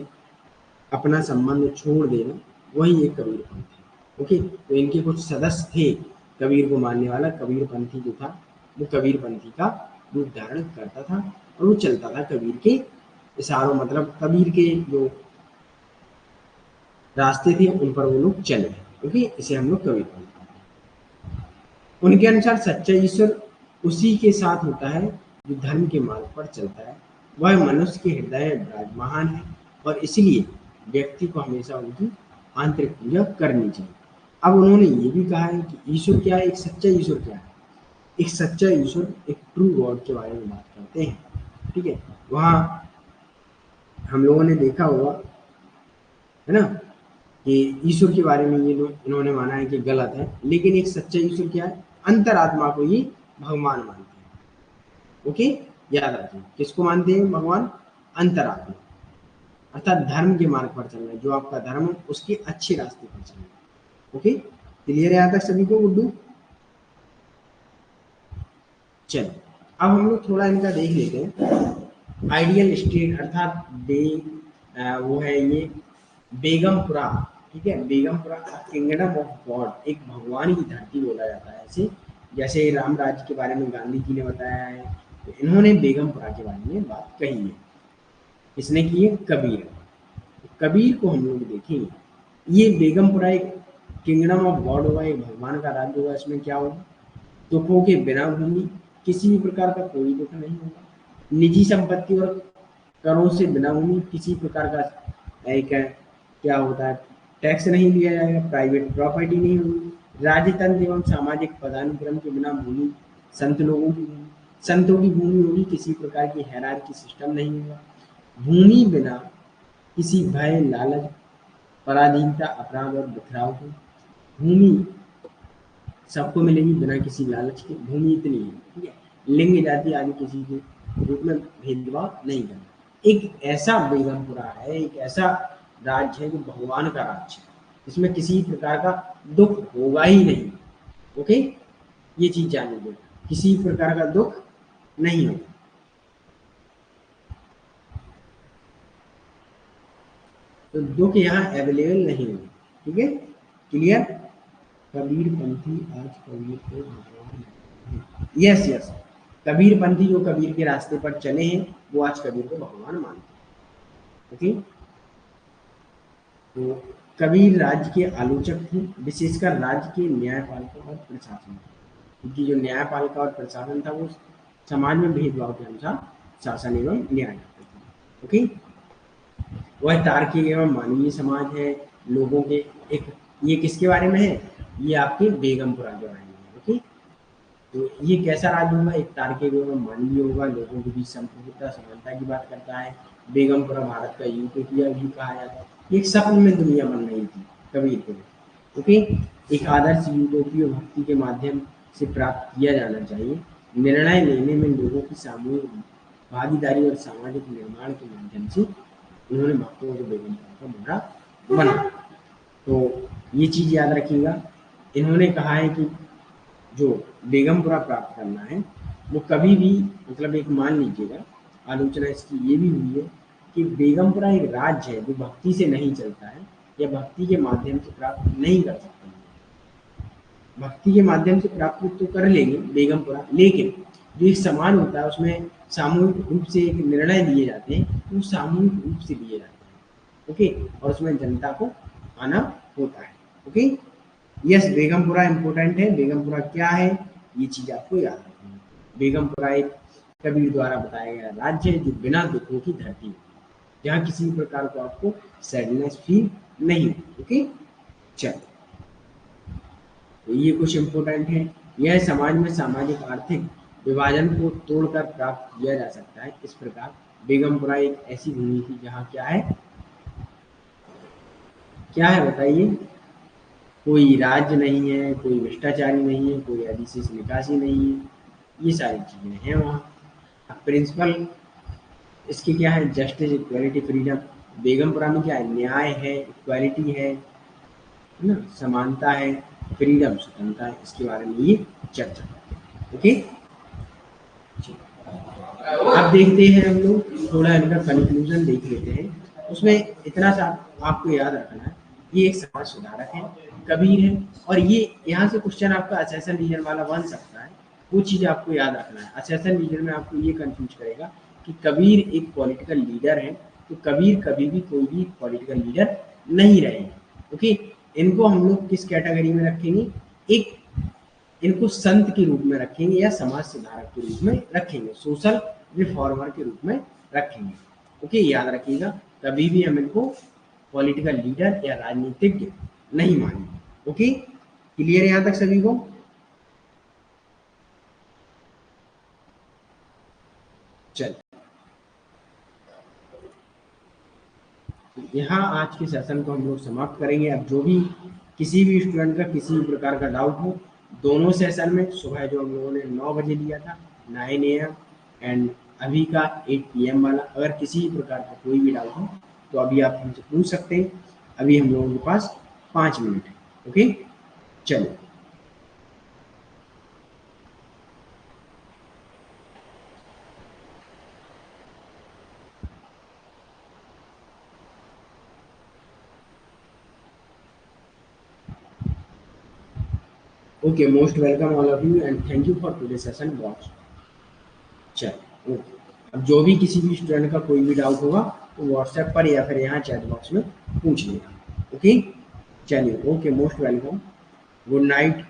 Speaker 1: अपना संबंध छोड़ देना, वही एक कबीर पंथ है। ओके, तो इनके कुछ सदस्य थे कबीर को मानने वाला, कबीर पंथी जो था वो कबीर पंथी का रूप धारण करता था और वो चलता था कबीर के इशारों, मतलब कबीर के जो रास्ते थे उन पर वो लोग चले। ओके, इसे हम लोग कबीर पंथ कहते हैं। उनके अनुसार सच्चा ईश्वर उसी के साथ होता है जो धर्म के मार्ग पर चलता है, वह मनुष्य के हृदय में विराजमान है और इसलिए व्यक्ति को हमेशा उनकी आंतरिक पूजा करनी चाहिए। अब उन्होंने ये भी कहा है कि ईश्वर क्या है, एक सच्चा ईश्वर क्या है। एक सच्चा ईश्वर, एक ट्रू गॉड के बारे में बात करते हैं, ठीक है। वहाँ हम लोगों ने देखा होगा, है ना, कि ईश्वर के बारे में ये लोग, इन्होंने माना है कि गलत है, लेकिन एक सच्चा ईश्वर क्या है, अंतरात्मा को ही भगवान मानते हैं। ओके, याद रखिए, किसको मानते हैं भगवान, अंतरात्मा, अर्थात धर्म के मार्ग पर चलना है, जो आपका धर्म है उसके अच्छे रास्ते पर चलना है। ओके, क्लियर है यहाँ तक सभी को गुड्डू? चलो, अब हम लोग थोड़ा इनका देख लेते हैं। आइडियल स्टेट अर्थात वो है ये बेगमपुरा, ठीक है। बेगमपुरा किंगडम ऑफ गॉड, एक भगवान की धरती बोला जाता है ऐसे, जैसे राम राज्य के बारे में गांधी जी ने बताया है, तो इन्होंने बेगमपुरा के बारे में बात कही है। इसने की है कबीर। कबीर को हम लोग देखेंगे, ये बेगमपुरा एक किंगडम ऑफ गॉड होगा, एक भगवान का राज्य होगा। इसमें क्या होगा, दुखों के बिना भूमि, किसी भी प्रकार का कोई दुख नहीं होगा, निजी संपत्ति और करों से बिना भूमि, किसी प्रकार का एक क्या होता है, टैक्स नहीं लिया जाएगा, प्राइवेट प्रॉपर्टी नहीं होगी, राजतंत्र एवं सामाजिक पदानुक्रम के बिना भूमि, संत लोगों की भूमि, संतों की भूमि होगी, किसी प्रकार की हैरारकी सिस्टम नहीं होगा, भूमि बिना किसी भय लालच पराधीनता अपराध और बिखराव की, भूमि सबको मिलेगी बिना किसी लालच के, भूमि इतनी है, ठीक है। लिंग जाति आदि किसी के रूप में भेदभाव नहीं करना। एक ऐसा बेगमपुरा है, एक ऐसा राज्य है जो भगवान का राज्य है, इसमें किसी प्रकार का दुख होगा ही नहीं। ओके, ये चीज जान लीजिए, किसी प्रकार का दुख नहीं होगा। तो दुख यहाँ अवेलेबल नहीं होगा। ठीक है, क्लियर। कबीर पंथी आज कबीर को भगवान, यस यस, कबीर पंथी जो कबीर के रास्ते पर चले हैं वो आज कबीर को भगवान मानते हैं। ओके, तो कबीर राज्य के आलोचक थे, विशेषकर राज्य के न्यायपालिका और प्रशासन, क्योंकि जो न्यायपालिका और प्रशासन था वो समाज में भेदभाव के अनुसार शासन एवं न्याय करते थे। ओके, वह तार्किक एवं मानवीय समाज है, लोगों के एक, ये किसके बारे में है, ये आपके बेगमपुरा के बारे में है। ओके, तो ये कैसा राज्य होगा, एक तार्किक एवं मानवीय होगा, लोगों के बीच संप्रभुता समानता की बात करता है। बेगमपुरा भारत का यूटोपिया भी कहा जाता है, एक सपन में दुनिया बन रही थी कबीर के। ओके, एक आदर्श यूटोपिया भक्ति के माध्यम से प्राप्त किया जाना चाहिए। निर्णय लेने में लोगों की सामूहिक भागीदारी और सामाजिक निर्माण के माध्यम से उन्होंने भक्तों को बेगमपुरा का मुद्रा बना। तो ये चीज याद रखिएगा। इन्होंने कहा है कि जो बेगमपुरा प्राप्त करना है वो कभी भी, मतलब एक मान लीजिएगा, आलोचना इसकी ये भी हुई है कि बेगमपुरा एक राज्य है जो भक्ति से नहीं चलता है या भक्ति के माध्यम से प्राप्त नहीं कर सकता है। भक्ति के माध्यम से प्राप्त तो कर लेंगे बेगमपुरा, लेकिन जो एक समाज होता है उसमें सामूहिक रूप से एक निर्णय लिए जाते हैं, वो सामूहिक रूप से लिए जाते हैं। ओके, और उसमें जनता को आना होता है। ओके, यस, बेगमपुरा इंपॉर्टेंट है। बेगमपुरा क्या है ये चीज आपको याद रखनी है। बेगमपुरा एक कबीर द्वारा बताया गया राज्य है जो बिना दुखों की धरती है, जहाँ किसी प्रकार को आपको सैडनेस फील नहीं होती। ओके, चलो, तो ये कुछ इंपॉर्टेंट है। यह समाज में सामाजिक आर्थिक विभाजन को तोड़कर प्राप्त किया जा सकता है। इस प्रकार बेगमपुरा एक ऐसी भूमि थी जहाँ क्या है, क्या है बताइए, कोई राज्य नहीं है, कोई भ्रष्टाचारी नहीं है, कोई अधिशेष निकासी नहीं है, ये सारी चीजें हैं वहाँ। प्रिंसिपल इसके क्या है, जस्टिस, इक्वालिटी, फ्रीडम। बेगमपुरा में क्या है, न्याय है, इक्वालिटी है ना, समानता है, फ्रीडम, स्वतंत्रता है। इसके बारे में ये चर्चा करते हैं। ओके, अब देखते हैं हम लोग थोड़ा इनका कंक्लूजन देख लेते हैं। उसमें इतना सा आपको याद रखना है, ये एक समाज सुधारक है, कबीर है, और ये यहाँ से क्वेश्चन आपका असेसन रीजन वाला बन सकता है। वो चीज आपको याद रखना है। असेसन रीजन में आपको ये कंफ्यूज करेगा कि कबीर एक पॉलिटिकल लीडर है, तो कबीर कभी भी कोई भी पॉलिटिकल लीडर नहीं रहेंगे। ओके, इनको हम लोग किस कैटेगरी में रखेंगे, एक इनको संत के रूप में रखेंगे या समाज सुधारक के रूप में रखेंगे, सोशल रिफॉर्मर के रूप में रखेंगे। ओके, याद रखिएगा, कभी भी हम इनको पॉलिटिकल लीडर या राजनीतिज्ञ नहीं मानेंगे। ओके, क्लियर है यहाँ तक सभी को। चल, यहाँ आज के सेशन को हम लोग समाप्त करेंगे। अब जो भी किसी भी स्टूडेंट का किसी भी प्रकार का डाउट हो, दोनों सेशन में, सुबह जो हम लोगों ने 9 बजे लिया था 9 AM एंड अभी का 8 PM वाला, अगर किसी भी प्रकार का कोई भी डाउट हो तो अभी आप हमसे पूछ सकते हैं। अभी हम लोगों के पास 5 मिनट है। ओके, चलो, okay, most welcome all of you and thank you for today session watch. चलो, ओके, अब जो भी किसी भी स्टूडेंट का कोई भी डाउट होगा तो व्हाट्सएप पर या फिर यहाँ चैट बॉक्स में पूछ लेगा। ओके, चलिए, okay, most welcome, good night.